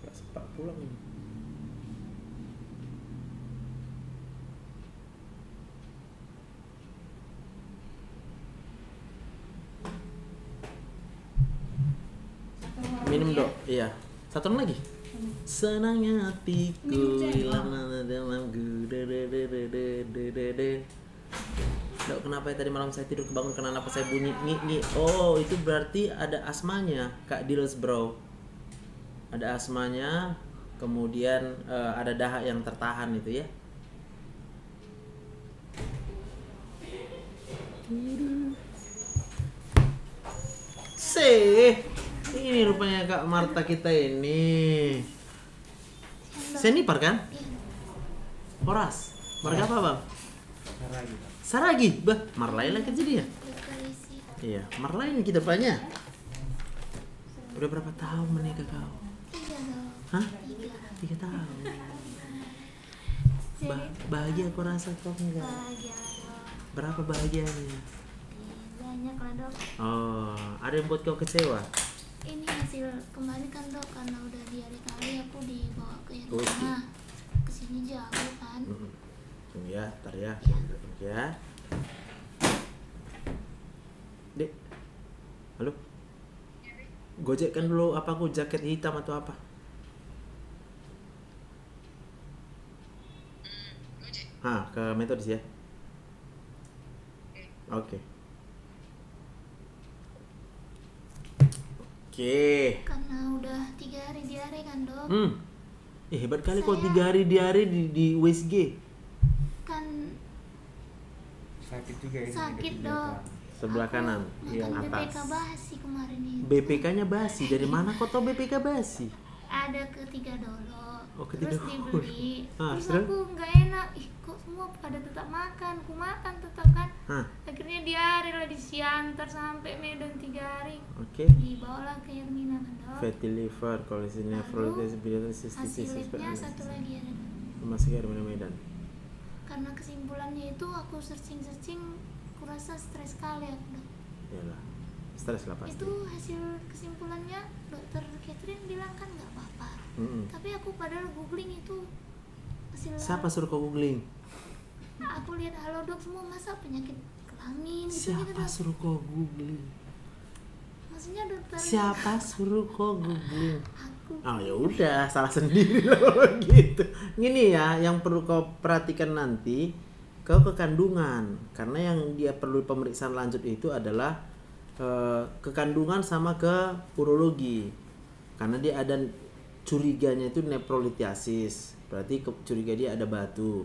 Gak sempat pulang ini. Minum dok, iya. Satu orang lagi. Senangnya hatiku hilang dalamku. Dok, kenapa ya tadi malam saya tidur kebangun karena apa saya bunyi ngi. Oh, itu berarti ada asmanya, Kak Dils bro. ada asmanya, kemudian ada dahak yang tertahan itu ya. Ini rupanya Kak Marta kita ini. Senipar kan? Horas. Marga apa bang? Saragi. Bah, Marlai lah jadi ya? Iya, Marlai ini kita banyak. Udah berapa tahun menikah kau? 3 Hah? 3 tahun. Bahagia aku rasa kau enggak? Bahagia dok. Berapa bahagianya? Banyak lah dok. Oh, ada yang buat kau kecewa? Ini hasil kemarin kan dok, karena udah di hari kali aku dibawa ke Oh, iya. rumah. Kesini jauh kan. Tunggu ya, ntar ya. Ya. Dek. Halo? Gojekkan dulu apa aku jaket hitam atau apa? Ke Metodis ya. Oke. Karena udah 3 hari diare kan dok. Hebat kali kau 3 hari diare di USG. Kan Sakit juga ini. sakit dok. Sebelah kanan, Makan atas. BPK basi kemarin ini. BPK-nya basi. Dari mana kau tahu BPK basi? Ada ketiga dolo. Oh, ketiga Terus dolo. dibeli. Terus? Terus aku nggak enak. Ih, kok semua pada tetap makan? Ku makan tetap kan. Akhirnya diare lah di Siantar sampai Medan 3 hari. Oke. Dibawalah ke Yamina kan dok. Fatty liver, kolesterol, nefritis, bilitis, Hasilnya satu lagi ada dok. masih ada Medan. Karena kesimpulannya itu aku searching kurasa stres sekali aku dok. Yalah, stres lah pasti. Itu hasil kesimpulannya dokter Catherine bilang kan nggak apa-apa. Tapi aku padahal googling itu hasil. Siapa suruh kau googling? Aku lihat Halodoc semua masa penyakit kelamin gitu Siapa dok. suruh kau googling? Maksudnya dokter. Siapa suruh kau googling? Aku. Oh ya udah, salah sendiri loh gitu. Gini ya, yang perlu kau perhatikan nanti, kau ke kandungan, karena yang dia perlu pemeriksaan lanjut itu adalah ke kandungan sama ke urologi, karena dia ada curiganya itu nefrolitiasis, berarti curiga dia ada batu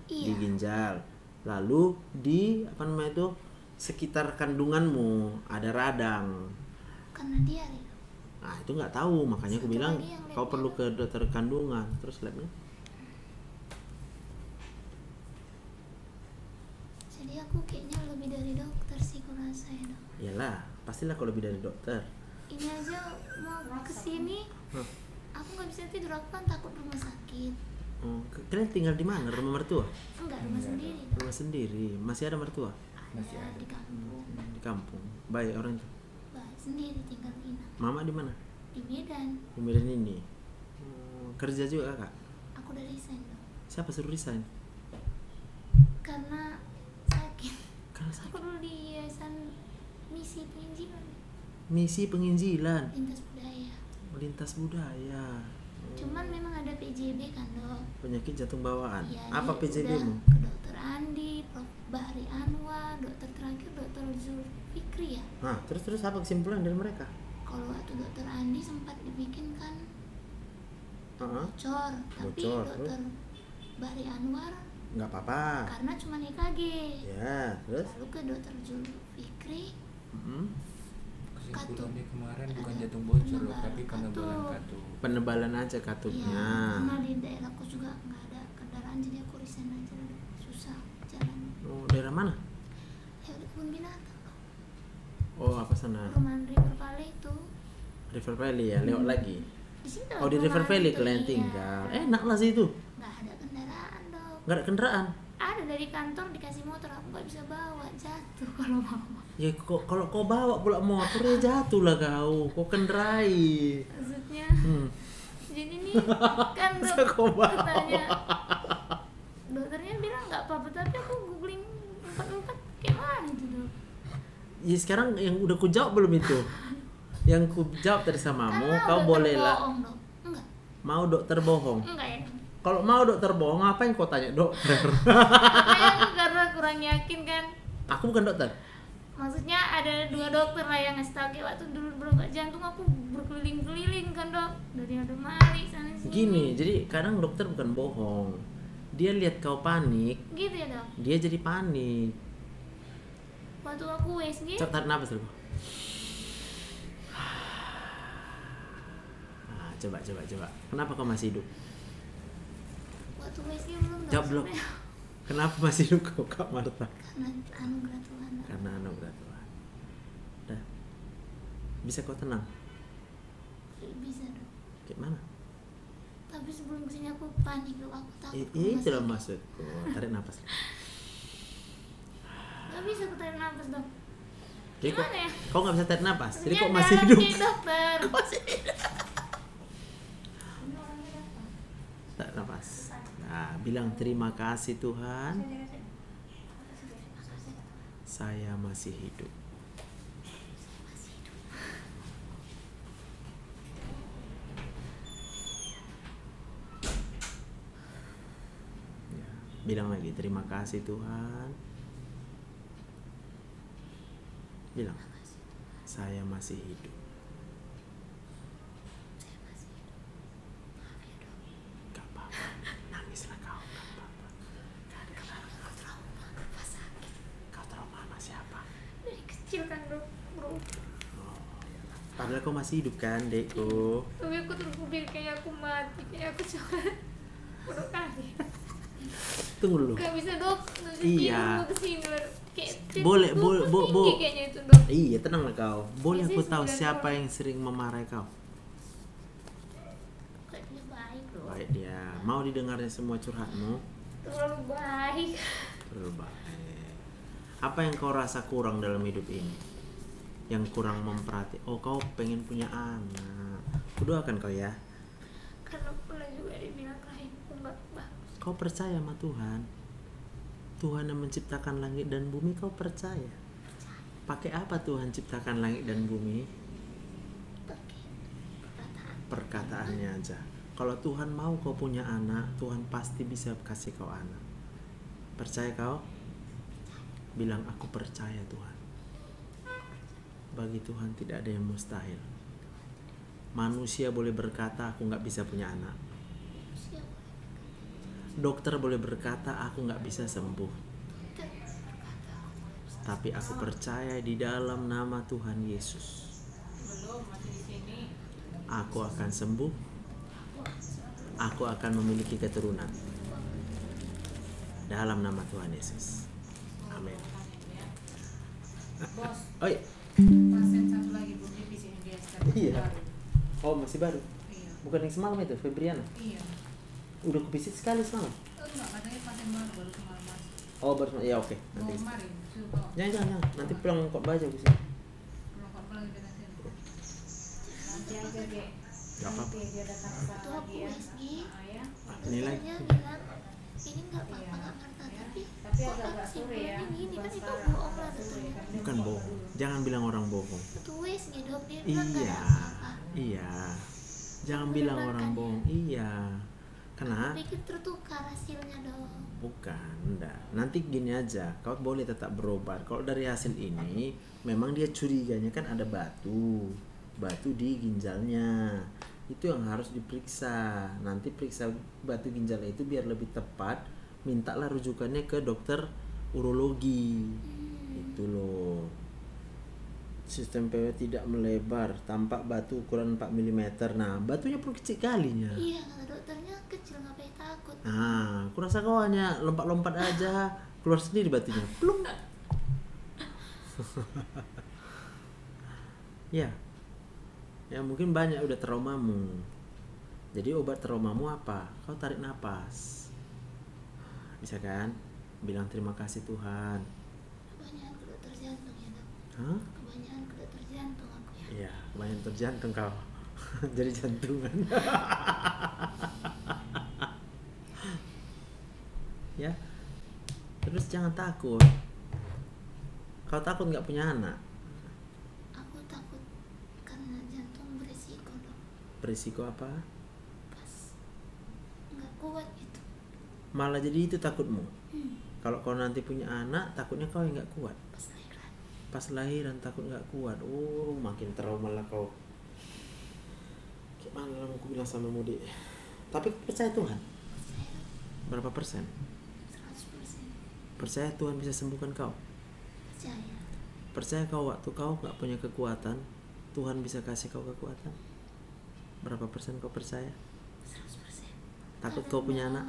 di ginjal, lalu di apa namanya itu sekitar kandunganmu ada radang. Karena diare. Nah itu nggak tahu, makanya aku Satu bilang lagi yang kau labnya perlu ke dokter kandungan. Terus labnya? Jadi aku kayaknya lebih dari dokter sih kurasa ya dok. Iyalah, pastilah kau lebih dari dokter. Ini aja mau kesini, aku nggak bisa tidur, aku kan takut rumah sakit. Oh, kalian tinggal di mana? Rumah mertua? Enggak, rumah sendiri dok. Rumah sendiri. Masih ada mertua? Masih Ada ada. di kampung. Di kampung. Baik orang itu. Baik, sendiri tinggal Ina Mama di mana? di Medan. Di Medan ini. Kerja juga kak? Aku udah resign dok. Siapa suruh resign? Karena sakit. Karena Aku sakit. dulu di yayasan misi penginjilan Misi penginjilan. lintas budaya. Lintas budaya. Cuman memang ada PJB kan dok. Penyakit jantung bawaan. Iya, Apa dia PJB udah mu? ke dokter Andi, Prof. Bahri Anwar, dokter terakhir dokter Zulfikri ya. Nah, terus apa kesimpulan dari mereka? Kalau waktu dokter Andi sempat dibikin kan bocor, tapi Bocor, dokter Bahri Anwar Nggak apa-apa. karena cuma EKG. Ya, terus? Lalu ke dokter Zulfikri, Kesimpulannya kemarin bukan jantung bocor loh, tapi penebalan katup. Penebalan aja iya, katupnya. karena di daerahku juga nggak ada kendaraan jadi aku resign aja lah. Susah jalan. Oh, daerah mana? Ya udah kebun binatang. Oh, apa sana? Perumahan River Valley itu. River Valley ya, lewat lagi. Di situ. Oh, di River perumahan Valley itu, kalian iya. tinggal. Enak lah situ. Nggak ada kendaraan dok. Nggak ada kendaraan. Ada dari kantor dikasih motor, aku nggak bisa bawa, jatuh kalau mau. Ya kalau kau bawa pula motor ya jatuh lah kau. Kau kendarai. Maksudnya jadi nih kan Masa kau bawa? katanya dokternya bilang nggak apa-apa, tapi aku googling 4 kayak mana itu dok. Ya sekarang yang udah ku jawab belum itu? Yang ku jawab tadi samamu, Karena kau udah boleh lah. terbohong, Dok. Enggak, Mau dokter bohong. enggak ya. Kalau mau dokter bohong, ngapain kau tanya dokter? Makanya aku karena kurang yakin kan. Aku bukan dokter. maksudnya ada 2 dokter lah yang ngasih tahu. Kayak waktu dulu berobat jantung aku berkeliling-keliling kan dok, dari ada Mali sana sini. Gini, jadi kadang dokter bukan bohong. Dia lihat kau panik, Gitu ya dok. dia jadi panik. Waktu aku USG, Coba tarik nafas dulu. Nah, coba. Kenapa kau masih hidup? waktu USG belum dok. Jawab belum. sebenarnya. Kenapa masih hidup kau, Kak Marta? Karena anugerah Tuhan. Dok. Karena anugerah Tuhan. Dah. Bisa kau tenang? Bisa dok. Kayak mana? Tapi sebelum kesini aku panik dok, aku takut. Itu lah maksudku. Tarik nafas. Gak bisa aku tarik nafas dok. Jadi kok, Gimana ya? kau nggak bisa tarik nafas? Jadi kok Ternyata masih hidup? kayak dokter. Tarik nafas. Nah, bilang terima kasih Tuhan. Saya masih hidup. Ya, bilang lagi terima kasih Tuhan. Bilang saya masih hidup. Gak apa-apa, nangislah kau. Gak apa-apa. Gak ada apa-apa. Kau trauma sama siapa? Dari kecil kan bro. Padahal kau masih hidup kan, Dekku? Tapi aku terpikir kayak aku mati, kayak aku coba udah kali. Tunggu dulu. Gak bisa dok, Iya. kesini kayak Boleh, tinggi kayaknya itu dok. Iya, tenanglah kau. Boleh Biasanya aku tahu 9 siapa tahun. yang sering memarahi kau? Kayaknya baik loh. Baik dia. Mau didengarnya semua curhatmu? Terlalu baik. Terlalu baik. Apa yang kau rasa kurang dalam hidup ini? Yang kurang memperhati. Oh, kau pengen punya anak. Kudoakan kau ya. Karena pernah juga dibilang rahimku nggak bagus. Kau percaya sama Tuhan. Tuhan yang menciptakan langit dan bumi, kau percaya. Pakai apa Tuhan ciptakan langit dan bumi? Pakai Perkataannya aja. Kalau Tuhan mau kau punya anak, Tuhan pasti bisa kasih kau anak. Percaya kau? Bilang aku percaya Tuhan. Bagi Tuhan tidak ada yang mustahil. Manusia boleh berkata aku nggak bisa punya anak. Dokter boleh berkata aku nggak bisa sembuh. Tapi aku percaya di dalam nama Tuhan Yesus, Belum, masih di sini. aku akan sembuh. Aku akan memiliki keturunan. Dalam nama Tuhan Yesus. Amin. Bos, Oh iya. pasien satu lagi belum divisi dia sekarang Iya. baru. Oh masih baru. Iya. Bukan yang semalam itu, Febriana. Iya. Udah kuvisit sekali semalam. Enggak, katanya pasien baru kemarin masuk. Oh baru ya oke. Mau Nanti. kemarin, suruh bawa. Jangan. Nanti pulang kok baca bisa. Pulang kok lagi dengan sini. Nanti aja deh. Gak apa-apa. Nanti dia datang ke sana Waktu lagi aku ya. USG, Ya. Nilai. dokternya bilang ini nggak apa-apa Iya. Kak Marta, tapi Tapi kok agak-agak sore ya. kesimpulannya gini kan itu sekarang, bohong lah agak sore, dokternya. kan. Bukan bohong. Jangan bilang orang bohong. Waktu USG dok dia bilang nggak Iya. ada apa-apa. Iya. Jangan Aku bilang benarkan orang ya. bohong. Iya. Karena Aku pikir tertukar hasilnya dok. bukan, enggak. Nanti gini aja, kau boleh tetap berobat. Kalau dari hasil ini memang dia curiganya kan ada batu di ginjalnya. Itu yang harus diperiksa. Nanti periksa batu ginjal itu biar lebih tepat. Mintalah rujukannya ke dokter urologi. Itu loh. Sistem PW tidak melebar, tampak batu ukuran 4 mm. Nah, batunya pun kecil kalinya. Iya kata dokternya kecil ngapain takut. Nah, aku rasa kau hanya lompat-lompat aja, keluar sendiri batunya. Plung. Ya. Ya mungkin banyak udah traumamu. Jadi obat traumamu apa? Kau tarik napas. Bisa kan? Bilang terima kasih Tuhan. Kebanyakan ke dokter jantung ya dok. Hah? Kebanyakan ke dokter jantung aku ya. Iya, kebanyakan terjantung kau. Jadi jantungan. Ya. Terus jangan takut. Kau takut nggak punya anak? Aku takut karena jantung berisiko dok. Berisiko apa? Pas nggak kuat itu. Malah jadi itu takutmu. Kalau kau nanti punya anak, takutnya kau yang nggak kuat. Pas lahiran. Pas pas lahiran takut nggak kuat. Oh, makin trauma lah kau. Gimana lah mau aku bilang sama Mudi? Tapi percaya Tuhan. Berapa persen? 100%. Percaya Tuhan bisa sembuhkan kau? Percaya. Percaya kau waktu kau nggak punya kekuatan, Tuhan bisa kasih kau kekuatan? Berapa persen kau percaya? 100%. Takut kau punya anak?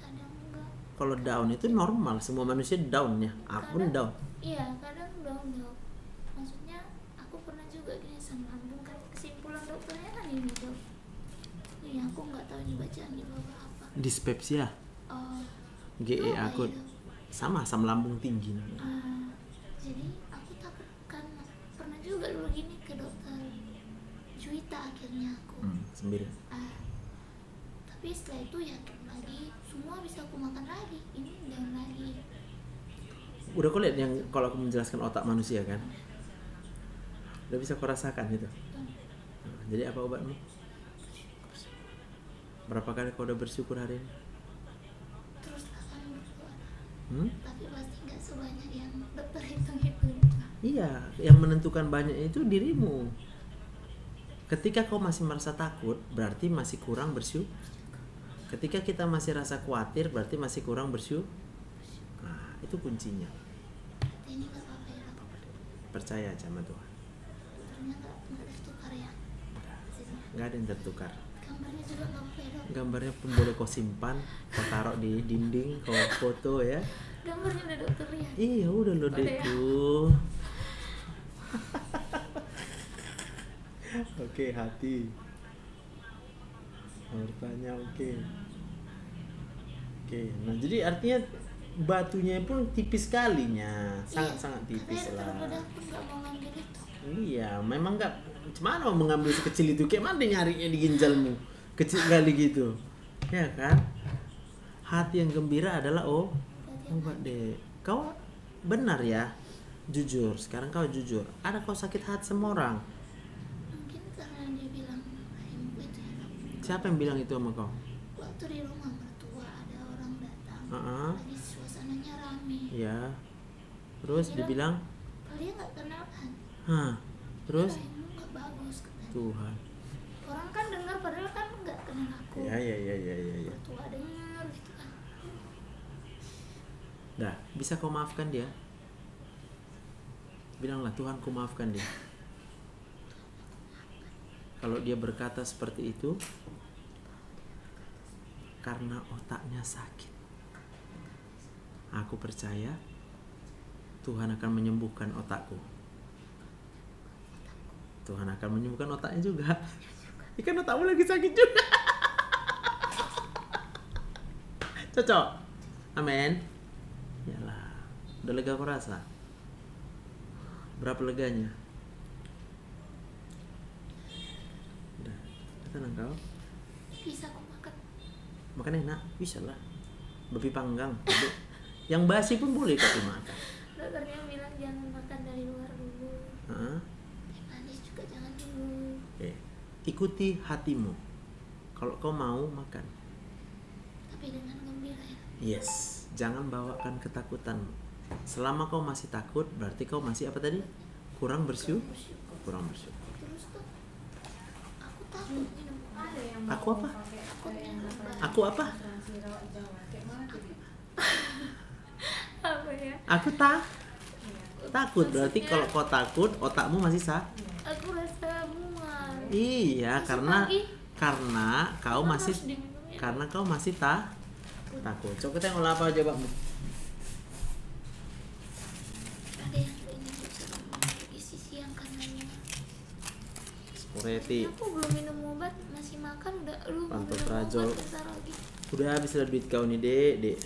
Kadang enggak. Kalau down itu normal, semua manusia down ya. Aku pun down. Iya, kadang down. Maksudnya aku pernah juga gini sama lambung kan, kesimpulan dokternya kan ini dok. Iya, aku nggak tahu ini bacaan di bawah apa. Dispepsia, Oh, GE apa akut. itu? Sama asam lambung tinggi namanya. Jadi aku takut kan pernah juga dulu gini ke dokter Juwita akhirnya aku. 9. Tapi setelah itu yakin lagi semua bisa aku makan lagi, ini down lagi. Udah kau lihat yang kalau aku menjelaskan otak manusia kan? Udah bisa kau rasakan itu. Nah, jadi apa obatmu? Berapa kali kau udah bersyukur hari ini? Terus akan berdoa. Hmm? Tapi pasti nggak sebanyak yang dokter hitung. Iya, yang menentukan banyak itu dirimu. Ketika kau masih merasa takut, berarti masih kurang bersyukur. Ketika kita masih rasa khawatir, berarti masih kurang bersyukur. Nah, itu kuncinya. Kata ini nggak apa-apa ya dok. Percaya aja sama Tuhan. Dokternya nggak ditukar ya. Hasilnya. Nggak ada yang tertukar. Gambarnya juga nggak apa-apa ya dok. Gambarnya pun boleh kau simpan, kau taruh di dinding, kau foto ya. Gambarnya udah dokter lihat. Iya udah lo deh ya? tuh. Oke, hati. Hartanya oke. Nah jadi artinya batunya pun tipis kalinya, sangat tipis lah. Katanya dokter pun nggak mau ngambil itu. Iya, memang nggak. Cuman mau mengambil sekecil itu, kayak mana nyarinya di ginjalmu kecil kali gitu, ya kan? Hati yang gembira adalah obat deh. Kau benar ya, jujur. Sekarang kau jujur. Ada kau sakit hati sama orang? Mungkin karena dia bilang ibu itu ya dok. Siapa yang bilang itu sama kau? Waktu di rumah mertua ada orang datang. Lagi suasananya rame. Ya. Terus dibilang? Kalau dia nggak kenal kan. Terus? Ibu nggak bagus katanya. Tuhan. Orang kan dengar padahal kan nggak kenal aku. Ya. Mertua dengar gitu kan. Dah, bisa kau maafkan dia? Bilanglah Tuhan, ku maafkan dia. Kalau dia berkata seperti itu, karena otaknya sakit. Aku percaya Tuhan akan menyembuhkan otakku. Tuhan akan menyembuhkan otaknya juga. Ikan otakmu lagi sakit juga. Cocok. Amin. Yalah. Udah lega aku rasa. Berapa leganya? Udah. Tenang kau. Bisa aku makan. Makan enak, bisa lah. Babi panggang. Yang basi pun boleh kau makan. Dokternya bilang jangan makan dari luar dulu. Teh manis juga jangan dulu. Ikuti hatimu. Kalau kau mau makan. Tapi dengan gembira ya. Yes. Jangan bawakan ketakutan. Selama kau masih takut, berarti kau masih apa tadi? Kurang bersyukur. Kurang bersyukur. Terus tuh aku takut minum obat. Aku apa? Aku apa? Apa ya? Aku takut. Berarti kalau kau takut, otakmu masih sah. Aku rasa mual. Iya, Masih karena kau Emang masih harus diminum ya? karena kau masih takut. Coba kita ngolah apa jawabmu? Ada yang ini di sisi yang kanannya. Ureti. Aku belum minum obat, masih makan udah mau minum Pantoprazol. obat bentar lagi. Udah habis lah duit kau nih, Dek.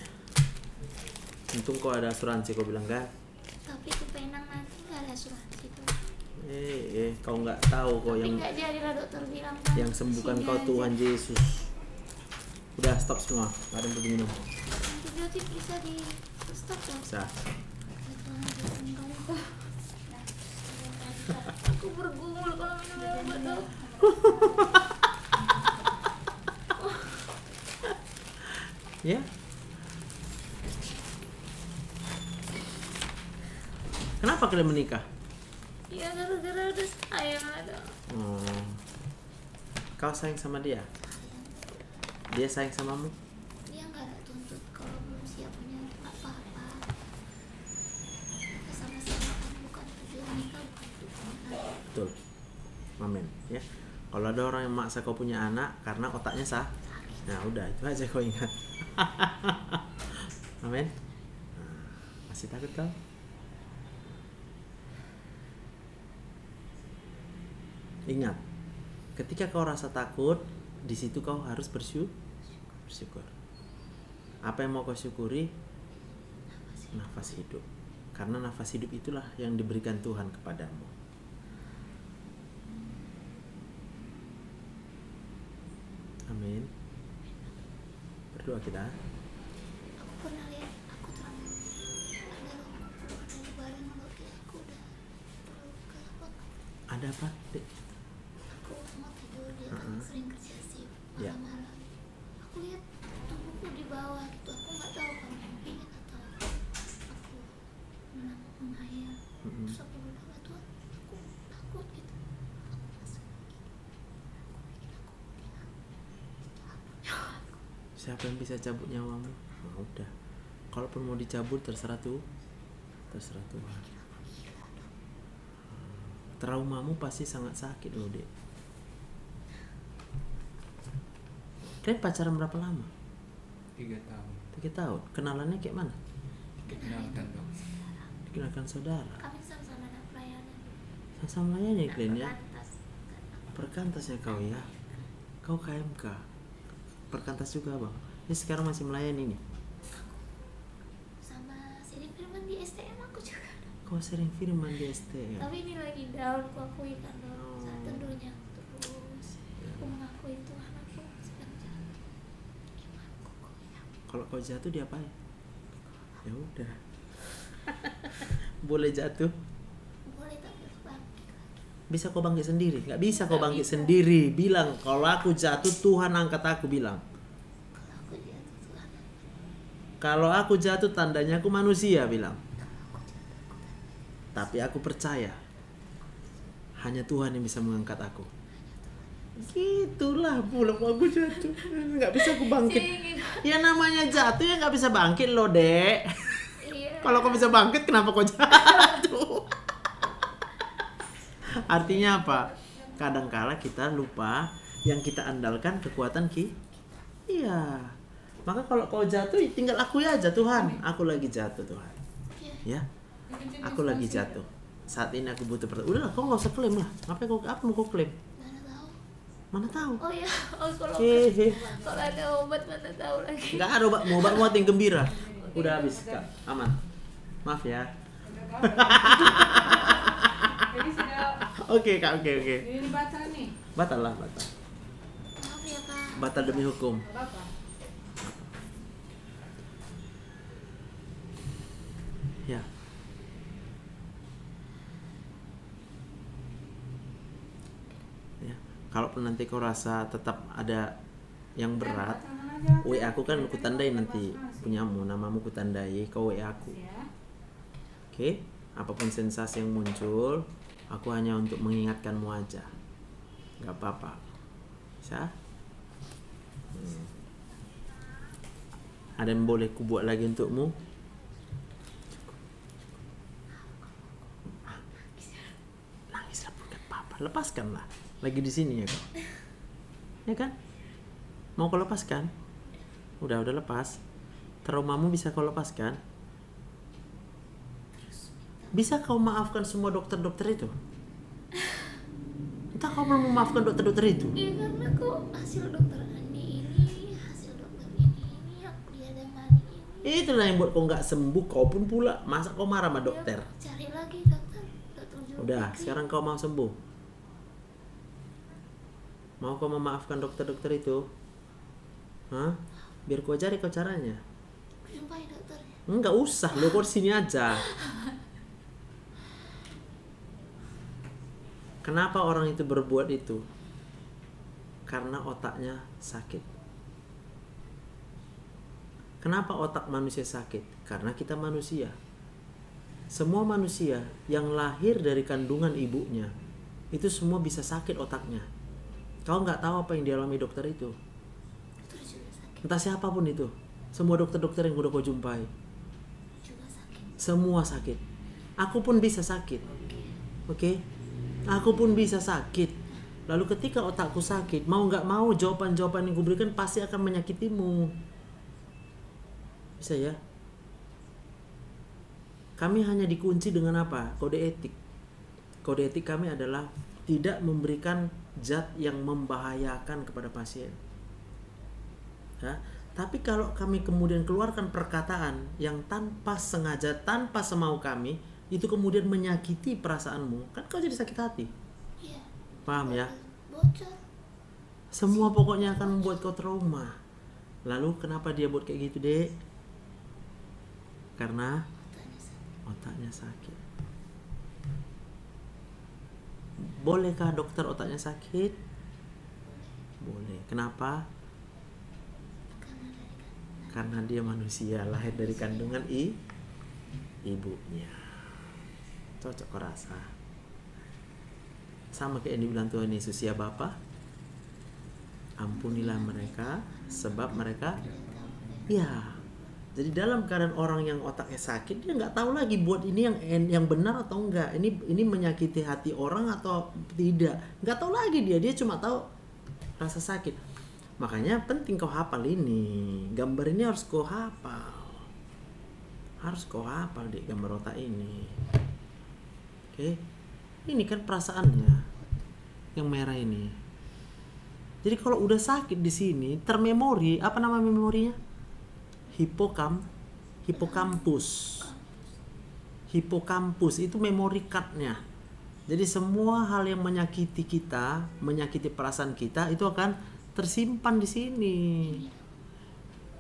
Untung kau ada asuransi, kau bilang kan? Tapi ke Penang nanti nggak ada asuransi tuh. Kau nggak tahu kau Tapi yang nggak jadi lah dokter bilang kan. yang sembuhkan sini kau aja. Tuhan Yesus. Udah stop semua, nggak ada yang perlu minum. Antibiotik bisa di stop dong. Bisa. Aku bergumul kalau minum obat dok. Ya. Kenapa kalian menikah? Ya gara-gara udah sayang ada. Oh. Kau sayang sama dia? Dia sayang samamu? Dia nggak ada tuntut kalau belum siap punya apa-apa. Sama-sama kan bukan tujuan nikah, bukan tujuan. Betul. Amin. Ya. Kalau ada orang yang maksa kau punya anak karena otaknya sah, nah udah itu aja kau ingat. Amin. Nah, masih takut kau? Ingat, ketika kau rasa takut, di situ kau harus bersyukur. Apa yang mau kau syukuri? Nafas hidup. Karena nafas hidup itulah yang diberikan Tuhan kepadamu. Amin. Berdoa kita. Aku pernah lihat, aku terlalu ada barang lagi, aku udah terluka. Ada apa, Dek? Aku mau tidur, dia kan sering kerja shift malam-malam. Aku lihat tubuhku di bawah gitu, aku nggak tahu kalau mungkin atau aku menghayal. Terus aku berdoa, Tuhan, aku takut gitu. Aku masuk lagi. Siapa yang bisa cabut nyawamu? Nah, udah. Kalaupun mau dicabut terserah Tuhan. Traumamu pasti sangat sakit loh, Dek. Kalian pacaran berapa lama? 3 tahun. 3 tahun. Kenalannya kayak mana? Dikenalkan dong. Dikenalkan saudara. Kami sama-sama anak pelayanan. Sama layarnya kalian ya. Perkantas. Perkantasnya kau ya. Kau KMK. Perkantas juga bang. Ini sekarang masih melayani nih. Sama sering firman di STM aku juga. Kau sering firman di STM. Tapi ini lagi down, aku akui kan down. Saat teduhnya terus aku mengakui Tuhan, aku sedang jatuh. Gimana kok ya? Kalau kau jatuh diapain? Ya udah. Boleh jatuh. Boleh tapi harus bangkit lagi. Bisa kau bangkit sendiri? Nggak bisa kau bangkit sendiri. Bilang kalau aku jatuh Tuhan angkat aku, bilang. Kalau aku jatuh Tuhan, Kalau aku jatuh tandanya aku manusia, bilang. Tapi aku percaya hanya Tuhan yang bisa mengangkat aku. Gitulah pula aku jatuh. Nggak bisa aku bangkit. Ya namanya jatuh ya nggak bisa bangkit loh, Dek. iya. Kalau kau bisa bangkit kenapa kau jatuh? Artinya apa? Kadangkala kita lupa yang kita andalkan kekuatan Iya. Maka kalau kau jatuh tinggal akui aja, Tuhan, aku lagi jatuh, Tuhan. Ya. Aku lagi jatuh. Saat ini aku butuh Udahlah, kau nggak usah klaim lah. Apa mau kau klaim? Mana tahu? Mana tahu? Oh ya, kalau Hehe. kalau ada obat mana tahu lagi. Nggak ada obat mau yang gembira. Udah habis, Kak. Aman. Maaf ya. Jadi sudah Oke, Kak. Oke. ini batal nih. Batal lah, batal. Maaf ya Kak. Batal demi hukum. Gak apa-apa. Ya. Ya. Kalaupun nanti kau rasa tetap ada yang berat, WA aku kan aku tandai nanti punyamu, namamu ku tandai, kau WA aku. Oke? Apapun sensasi yang muncul, aku hanya untuk mengingatkanmu aja. Gak apa-apa. Bisa? Ada yang boleh ku buat lagi untukmu? Nangislah pun gak apa-apa. Lepaskanlah. Lagi di sini ya kau. Ya kan? Mau kau lepaskan? Udah lepas. Traumamu bisa kau lepaskan? Bisa kau maafkan semua dokter-dokter itu? Entah kau belum memaafkan dokter-dokter itu? Iya karena aku hasil dokter Andi ini, hasil dokter ini, aku dia ada mani ini. Itulah yang buat kau nggak sembuh, kau pun pula. Masa kau marah sama dokter? Ya, cari lagi dokter juga. Udah, sekarang kau mau sembuh. Mau kau memaafkan dokter-dokter itu? Hah? Biar kau cari kau caranya. Jumpai dokternya. Enggak usah, lo kau di sini aja. Kenapa orang itu berbuat itu? Karena otaknya sakit. Kenapa otak manusia sakit? Karena kita manusia. semua manusia yang lahir dari kandungan ibunya itu semua bisa sakit otaknya. Kau nggak tahu apa yang dialami dokter itu. Dokter juga sakit. Entah siapapun itu. Semua dokter-dokter yang udah kau jumpai. Juga sakit. Semua sakit. Aku pun bisa sakit. Oke? Aku pun bisa sakit. Lalu ketika otakku sakit, mau nggak mau jawaban-jawaban yang kuberikan pasti akan menyakitimu. Bisa ya? Kami hanya dikunci dengan apa? Kode etik. Kode etik kami adalah tidak memberikan zat yang membahayakan kepada pasien. Ya? Tapi kalau kami kemudian keluarkan perkataan yang tanpa sengaja, tanpa semau kami, itu kemudian menyakiti perasaanmu, kan kau jadi sakit hati. Iya. Paham ya? Bocor. Semua pokoknya akan membuat kau trauma. Lalu kenapa dia buat kayak gitu, Dek? Karena otaknya sakit. Bolehkah dokter otaknya sakit? Boleh. Kenapa? Karena dia manusia, lahir dari kandungan ibunya. Cocok kau rasa. Sama kayak yang dibilang Tuhan Yesus, ya Bapa, ampunilah mereka sebab mereka, ya. Jadi dalam keadaan orang yang otaknya sakit, dia nggak tahu lagi buat ini yang benar atau enggak. Ini menyakiti hati orang atau tidak. Nggak tahu lagi dia cuma tahu rasa sakit. Makanya penting kau hafal ini. Gambar ini harus kau hafal. Harus kau hafal di gambar otak ini. Oke. Ini kan perasaannya yang merah ini. Jadi kalau udah sakit di sini, termemori, apa nama memorinya? Hipokampus. Hipokampus itu memory card-nya. Jadi semua hal yang menyakiti kita, menyakiti perasaan kita itu akan tersimpan di sini.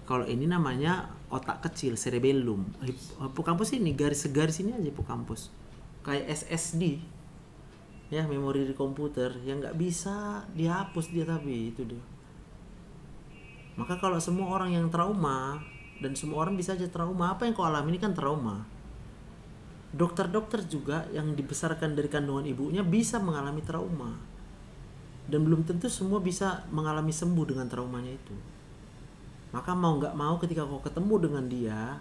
Kalau ini namanya otak kecil, cerebellum. Hipokampus ini garis-garis ini aja hipokampus. Kayak SSD. Ya, memori di komputer yang nggak bisa dihapus dia, tapi itu dia. Maka kalau semua orang yang trauma, dan semua orang bisa aja trauma, apa yang kau alami ini kan trauma. Dokter-dokter juga yang dibesarkan dari kandungan ibunya bisa mengalami trauma. Dan belum tentu semua bisa mengalami sembuh dengan traumanya itu. Maka mau nggak mau ketika kau ketemu dengan dia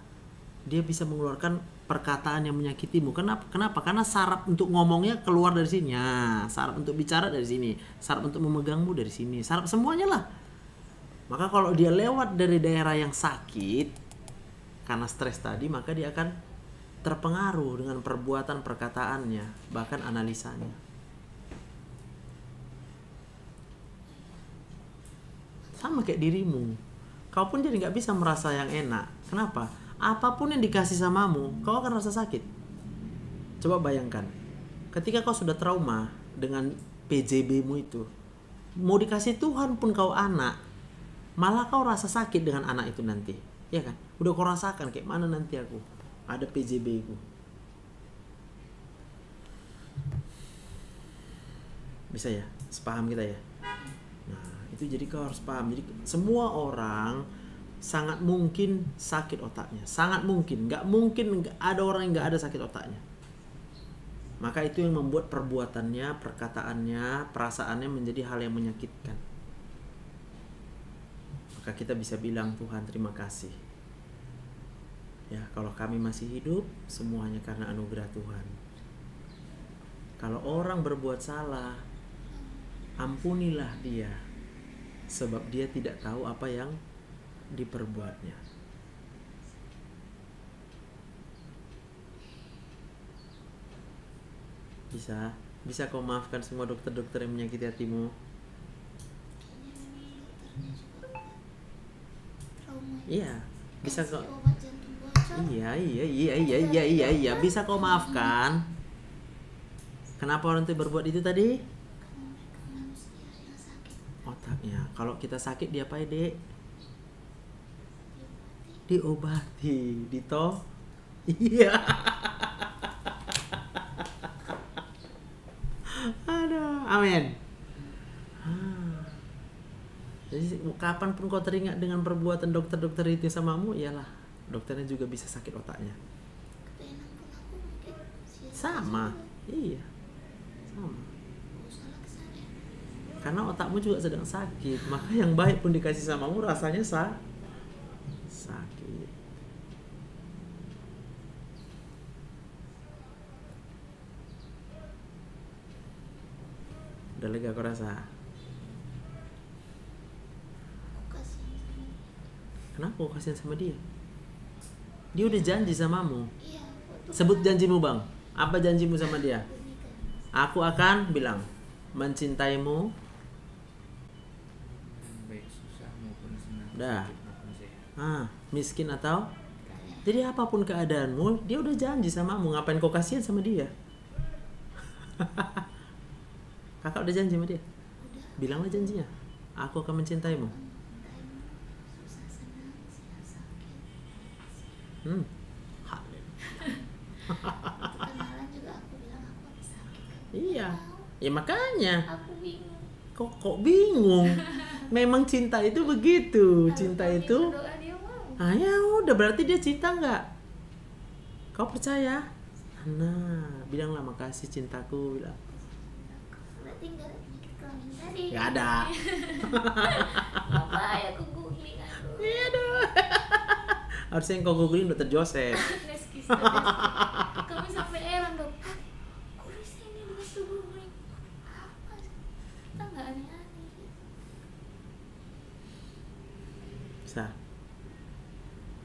bisa mengeluarkan perkataan yang menyakitimu. Kenapa? Karena saraf untuk ngomongnya keluar dari sini. Nah, saraf untuk bicara dari sini, saraf untuk memegangmu dari sini, saraf semuanya lah. Maka kalau dia lewat dari daerah yang sakit karena stres tadi, maka dia akan terpengaruh dengan perbuatan perkataannya, bahkan analisanya. Sama kayak dirimu. Kau pun jadi gak bisa merasa yang enak. Kenapa? Apapun yang dikasih samamu, kau akan rasa sakit. Coba bayangkan, ketika kau sudah trauma dengan PJB-mu itu, mau dikasih Tuhan pun kau anak, malah kau rasa sakit dengan anak itu nanti, ya kan? Udah kau rasakan kayak mana nanti aku ada PJB ku. Bisa ya? Sepaham kita ya? Nah, itu jadi kau harus paham. Jadi semua orang sangat mungkin sakit otaknya, sangat mungkin. Nggak mungkin ada orang yang nggak ada sakit otaknya. Maka itu yang membuat perbuatannya, perkataannya, perasaannya menjadi hal yang menyakitkan. Maka kita bisa bilang, Tuhan terima kasih. Ya, kalau kami masih hidup, semuanya karena anugerah Tuhan. Kalau orang berbuat salah, ampunilah dia, sebab dia tidak tahu apa yang diperbuatnya. Bisa kau maafkan semua dokter-dokter yang menyakiti hatimu? Iya, bisa kok. Iya, bisa kau maafkan. Kenapa orang itu berbuat itu tadi? Otaknya. Kalau kita sakit diapain, Dek? Diobati, Iya. Aduh, amin. Jadi kapanpun kau teringat dengan perbuatan dokter-dokter itu samamu, iyalah dokternya juga bisa sakit otaknya. Sama. Iya. Sama. Salah kesana ya. Karena otakmu juga sedang sakit, maka yang baik pun dikasih samamu rasanya sakit. Udah lega aku rasa. Aku kasihan sama dia. Kenapa kau kasihan sama dia? Dia udah janji samamu. Iya, waktu Sebut janjimu bang. Apa janjimu sama dia? aku nikah. Aku akan bilang mencintaimu. Baik susah maupun senang. Dah. sakit maupun sehat. Miskin atau? Jadi apapun keadaanmu, dia udah janji samamu. Ngapain kau kasihan sama dia? Kakak udah janji sama dia? Udah. Bilanglah janjinya. Aku akan mencintaimu. Susah senang, sihat sakit. Waktu kenalan juga aku bilang aku habis sakit kan. Iya. Tahu, Ya makanya. aku bingung. Kok bingung? Memang cinta itu begitu. Cinta Kalau kami itu. berdoa dia mau. Ya udah, berarti dia cinta nggak? Kau percaya? Nah, bilanglah makasih cintaku. Bilang. Berarti nggak ada penyakit kelamin tadi. Nggak ada. Apa ya aku googling aduh. Iya dong. Harusnya yang kau googling Dr. Joseph. Neskis. Kami sampai heran dong. Hah, kok bisa ini begitu googling? Apa sih? Kita nggak aneh-aneh gitu. Sa,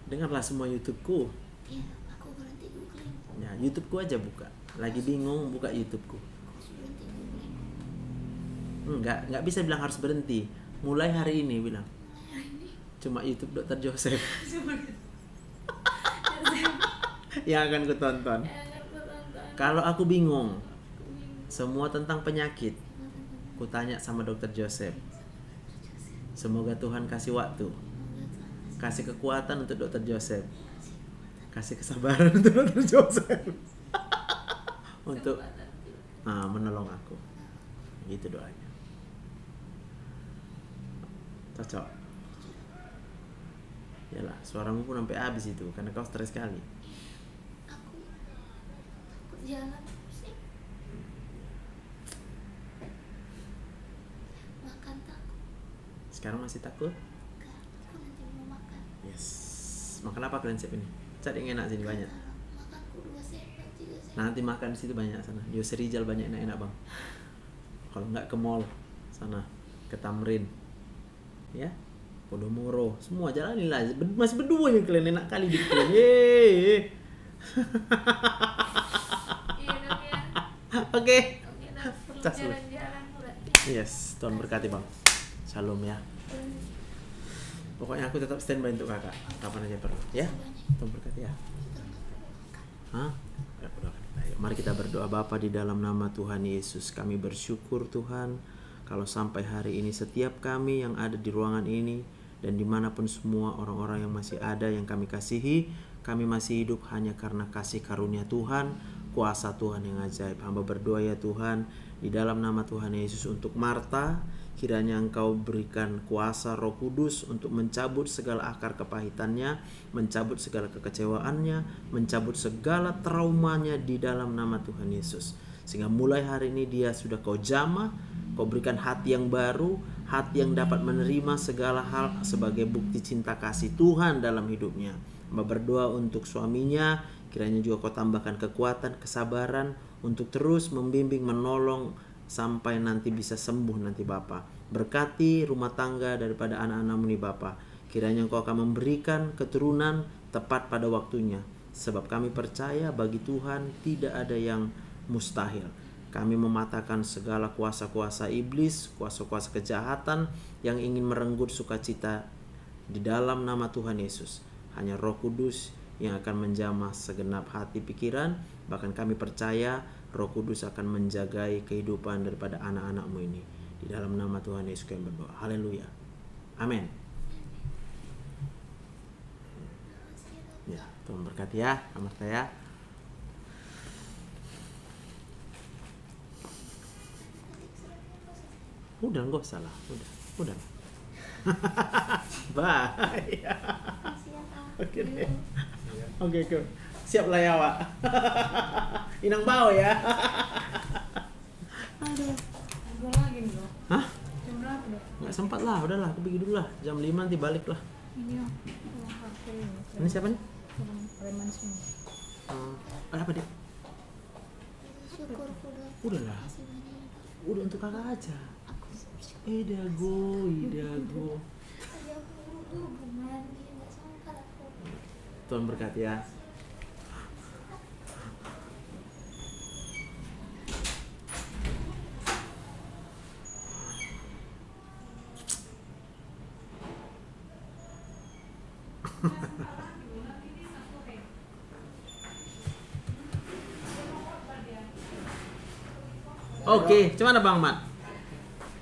dengarlah semua YouTubeku. Iya, aku berhenti googling. Ya, YouTubeku aja buka. Lagi bingung, buka YouTubeku. Aku berhenti googling. Enggak bisa bilang harus berhenti. Mulai hari ini bilang. Mulai hari ini. Cuma YouTube Dr. Joseph. Yang akan kutonton. Kalau aku bingung, semua tentang penyakit, kutanya sama Dr. Joseph. Semoga Tuhan kasih waktu, kasih kekuatan untuk Dr. Joseph, kasih kesabaran untuk Dr. Joseph, untuk menolong aku. Gitu doanya. Cocok. Yalah, suaramu pun sampai habis itu karena kau stres sekali. Aku takut jalan pusing. Makan takut. Sekarang masih takut? Enggak, aku nanti mau makan. Yes. Makan apa kalian siap ini? Cari yang enak sini banyak. Makanku 2 sendok, 3 sendok. Nanti makan di situ banyak sana. Di Serijal banyak enak-enak bang. Kalau nggak ke mall sana, ke Tamrin, ya, Podomoro, semua jalanilah. Masih berdua nih kalian, enak kali di kalian. Yeay. Iya dong ya. Oke. Oke, dah perlu Cas dulu. jalan-jalan berarti. Yes, Tuhan berkati bang. Shalom ya. Pokoknya aku tetap standby untuk kakak. Kapan aja perlu, ya. Tuhan berkati ya. Hah? Ya, berdoa. Ayo, mari kita berdoa. Bapa, di dalam nama Tuhan Yesus, kami bersyukur Tuhan kalau sampai hari ini setiap kami yang ada di ruangan ini dan dimanapun semua orang-orang yang masih ada yang kami kasihi, kami masih hidup hanya karena kasih karunia Tuhan, kuasa Tuhan yang ajaib. Hamba berdoa ya Tuhan, di dalam nama Tuhan Yesus untuk Marta, kiranya Engkau berikan kuasa Roh Kudus untuk mencabut segala akar kepahitannya, mencabut segala kekecewaannya, mencabut segala traumanya di dalam nama Tuhan Yesus. Sehingga mulai hari ini dia sudah Kau jamah, Kau berikan hati yang baru, hati yang dapat menerima segala hal sebagai bukti cinta kasih Tuhan dalam hidupnya. Hamba berdoa untuk suaminya, kiranya juga Kau tambahkan kekuatan, kesabaran untuk terus membimbing, menolong sampai nanti bisa sembuh nanti Bapa. Berkati rumah tangga daripada anak-anak-Mu nih Bapa. Kiranya Engkau akan memberikan keturunan tepat pada waktunya. Sebab kami percaya bagi Tuhan tidak ada yang mustahil. Kami mematahkan segala kuasa-kuasa iblis, kuasa-kuasa kejahatan yang ingin merenggut sukacita di dalam nama Tuhan Yesus. Hanya Roh Kudus yang akan menjamah segenap hati pikiran. Bahkan kami percaya Roh Kudus akan menjagai kehidupan daripada anak-anak-Mu ini. Di dalam nama Tuhan Yesus kami berdoa. Haleluya. Amin. Ya, Tuhan berkati ya, Amarta ya. Udah nggak usah lah, udah. Bye. Oke deh. Oke. Siap lah ya, Wak. Inang bau ya. Aduh. Ngobrol lagi nih loh. Hah? Jam berapa dok? Nggak sempat lah, udahlah aku pergi dulu lah. Jam 5 nanti balik lah. Ini oh, HP ini. Ini siapa nih? Preman sini. Apa dia? Syukur udah. Udahlah. Kasih banyak. Udah untuk kakak aja. Aku bersyukur. Idago. Tadi aku buru-buru mandi, nggak sempat aku. Tuhan berkati ya. Oke, gimana Bang Mat?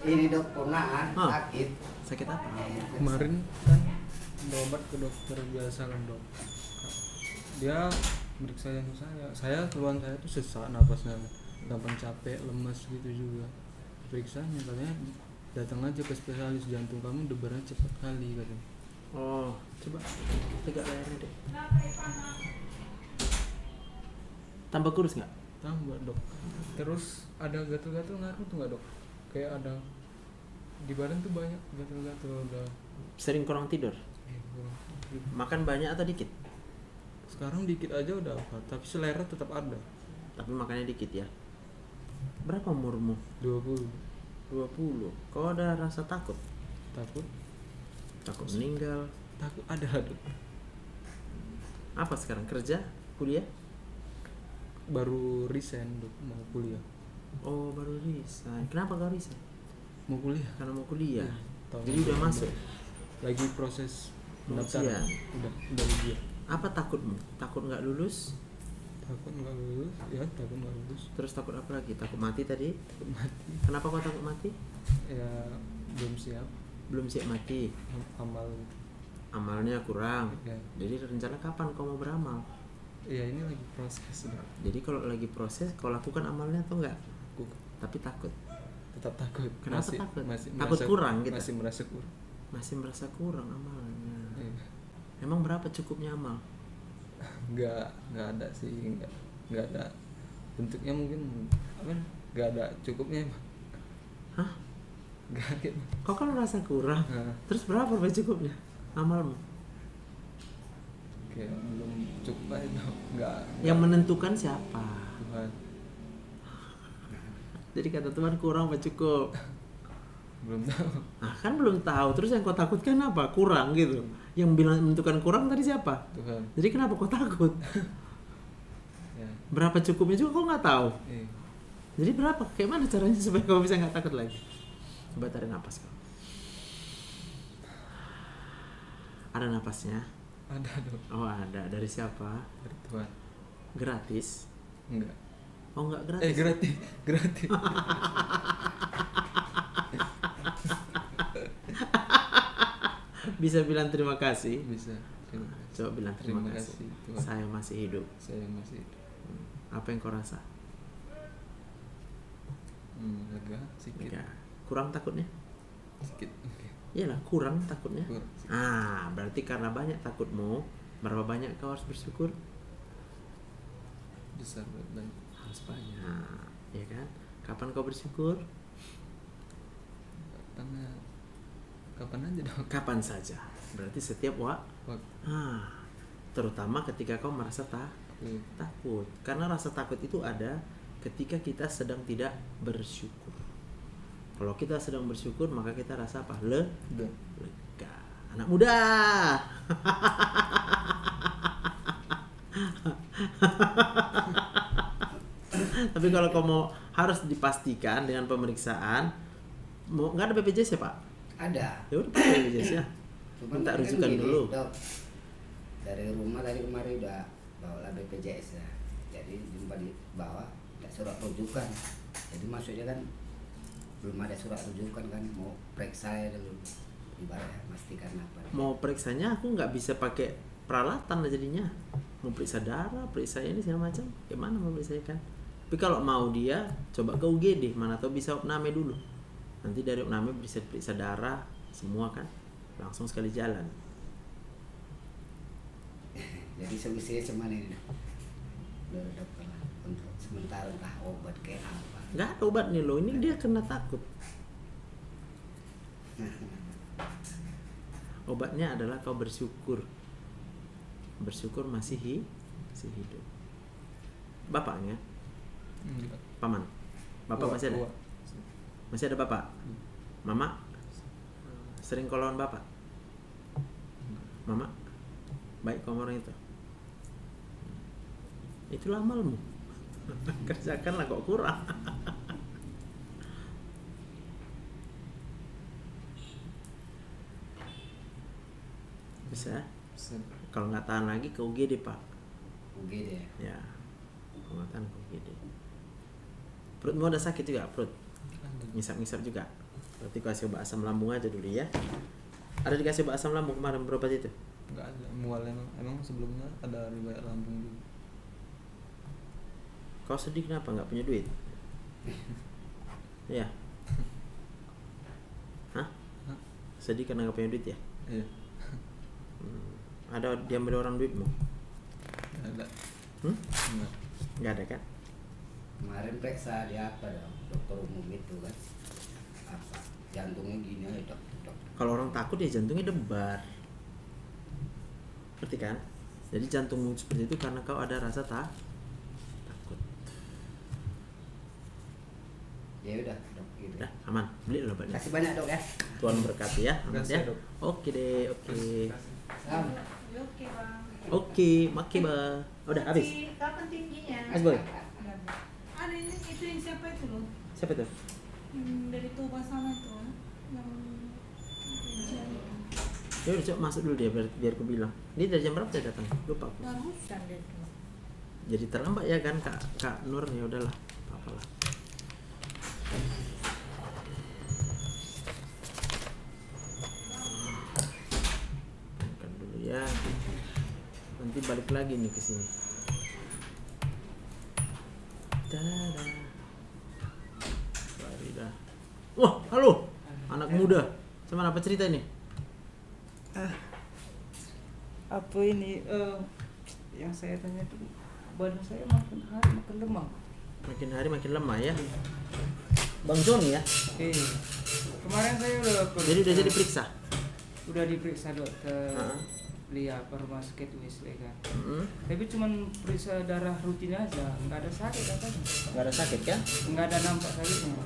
Ini dok ponaan Ah. sakit. Sakit apa? Kemarin kan berobat ke dokter biasa kan dok, dia meriksa yang saya keluhan saya tuh sesak napasnya, gampang capek, lemas gitu juga. Periksanya katanya datang aja ke spesialis jantung, kamu debarnya cepat kali katanya. Oh, coba tegak layarnya deh. Tambah kurus nggak? Tambah dok. Terus ada gatal-gatal ngaruh tuh nggak dok? Kayak ada di badan tuh banyak gatal-gatal udah. Sering kurang tidur? Makan banyak atau dikit? Sekarang dikit aja udah apa, tapi selera tetap ada. Tapi makannya dikit ya. Berapa umurmu? 20. 20. Kau ada rasa takut? Takut? Takut meninggal? Takut ada dok. Apa sekarang? Kerja? Kuliah? Baru resign dok, mau kuliah. Oh, baru resign. Kenapa kau resign? Mau kuliah? Karena mau kuliah. Tahun Jadi udah masuk. Lagi proses Ujian. pendaftaran. Udah ujian. Apa takutmu? Takut nggak lulus? Takut nggak lulus, ya takut nggak lulus. Terus takut apa lagi? Takut mati tadi? Takut mati. Kenapa kau takut mati? Ya belum siap. Belum siap mati. Amal. Amalnya kurang. Ya, Jadi rencana kapan kau mau beramal? ya ini lagi proses dok. Jadi kalau lagi proses, kau lakukan amalnya atau enggak? Aku Tapi takut. tetap takut. Kenapa takut? Masih Takut merasa- kurang gitu? Masih merasa kurang. Masih merasa kurang amalnya. Iya. Emang berapa cukupnya amal? Nggak ada sih, nggak ada bentuknya mungkin apa? Nggak ada cukupnya emang. Hah? Nggak gitu. Kau kan merasa kurang. Nah, Terus berapa cukupnya amalmu? kayak belum cukup aja dok. Nggak. Yang menentukan siapa? Tuhan. Jadi kata Tuhan kurang apa cukup? Belum tahu. Nah, kan belum tahu. Terus yang kau takutkan apa? Kurang gitu. Yang bilang menentukan kurang tadi siapa? Tuhan. Jadi kenapa kau takut? Ya. Berapa cukupnya juga kau nggak tahu. Eh. Jadi berapa? Kayak mana caranya supaya kau bisa nggak takut lagi? Coba tarik napas kau. Ada napasnya? Ada dok. Oh ada. Dari siapa? Dari Tuhan. Gratis? Enggak. Oh nggak gratis? Gratis. Gratis. Bisa bilang terima kasih? Bisa. Terima kasih. Coba bilang terima, Terima kasih. kasih, Tuhan. Saya masih hidup. Saya masih Apa yang kau rasa? lega sedikit. Enggak. Kurang takutnya? Sedikit. Oke. Iyalah kurang takutnya. Kurang sedikit. Berarti karena banyak takutmu, berapa banyak kau harus bersyukur? Besar banget. Harus banyak, ya kan? Kapan kau bersyukur? Tanya kapan aja dong. Kapan saja. Berarti setiap Waktu. Terutama ketika kau merasa takut. Karena rasa takut itu ada ketika kita sedang tidak bersyukur. Kalau kita sedang bersyukur, maka kita rasa apa? Udah. Lega. Anak muda. Tapi kalau kau mau harus dipastikan dengan pemeriksaan, mau nggak ada BPJS ya Pak? Ada. Ya udah pakai BPJS ya. Cuman Minta kan rujukan gini, dulu. Dok. Dari rumah tadi kemarin udah bawa BPJS ya. Jadi jumpa di bawah ada surat rujukan. Jadi maksudnya kan belum ada surat rujukan kan, mau periksa ya dulu. Ibaratnya pastikan apa. Mau periksanya aku nggak bisa pakai peralatan lah jadinya. Mau periksa darah, periksa ini segala macam. Gimana mau periksa kan? Tapi kalau mau dia coba ke UGD, mana tahu bisa opname dulu. Nanti dari opname bisa periksa darah semua kan, langsung sekali jalan. Jadi solusinya cuman ini. tahu lah obat kayak apa. Nggak ada obat nih loh, ini dia kena takut. Obatnya adalah kau bersyukur. Bersyukur masih hidup. Bapaknya? Paman? Bapak masih ada? Masih ada bapak? Mama? Sering kau lawan bapak? Mama? Baik kau orang itu? Itulah amalmu. Kerjakanlah kok kurang. Bisa? Kalau nggak tahan lagi ke UGD Pak. UGD ya? Kalau nggak tahan ke UGD. Perutmu ada sakit juga perut? Ngisap-ngisap juga? Berarti kasih obat asam lambung aja dulu ya. Ada dikasih obat asam lambung kemarin berobat itu? Enggak ada, mual emang sebelumnya ada riwayat lambung juga. Kau sedih kenapa? Nggak punya duit? Iya. Hah? Sedih karena nggak punya duit ya? Iya. Ada diambil orang duitmu? Nggak ada. Enggak. Nggak ada kan? Kemarin periksa dia apa dong, dokter umum itu kan, apa jantungnya gini aja dok. Kalau orang takut ya jantungnya debar. Ngerti kan? Jadi jantungmu seperti itu karena kau ada rasa takut. Ya udah dok gitu. Udah aman, beli lo obatnya. Kasih banyak dok ya. Tuhan berkati ya, aman Kasih, ya. Dok. Oke deh, oke. Oke bang. Oke, makasih Bang. Udah habis. Kapan tingginya? Mas Boy. Ada ini itu yang siapa itu loh? Siapa tuh? Dari Toba sana itu yang Ya udah coba masuk dulu dia biar aku bilang. Ini dari jam berapa dia datang? Lupa aku. barusan deh itu. Jadi terlambat ya kan Kak Nur, ya udahlah. Apa-apalah. Makan dulu ya. Nanti balik lagi nih ke sini. Tada. Farida. Wah, halo. Anak muda. Sama apa cerita ini? Apa ini yang saya tanya tuh, badan saya makin hari makin lemah. Makin hari makin lemah ya. Bang Joni ya? Kemarin saya udah Jadi udah jadi periksa? Udah diperiksa dokter. Lihat rumah sakit Wesley kan. Tapi cuman periksa darah rutin aja, nggak ada sakit katanya. Nggak ada sakit kan? Nggak ada nampak sakitnya.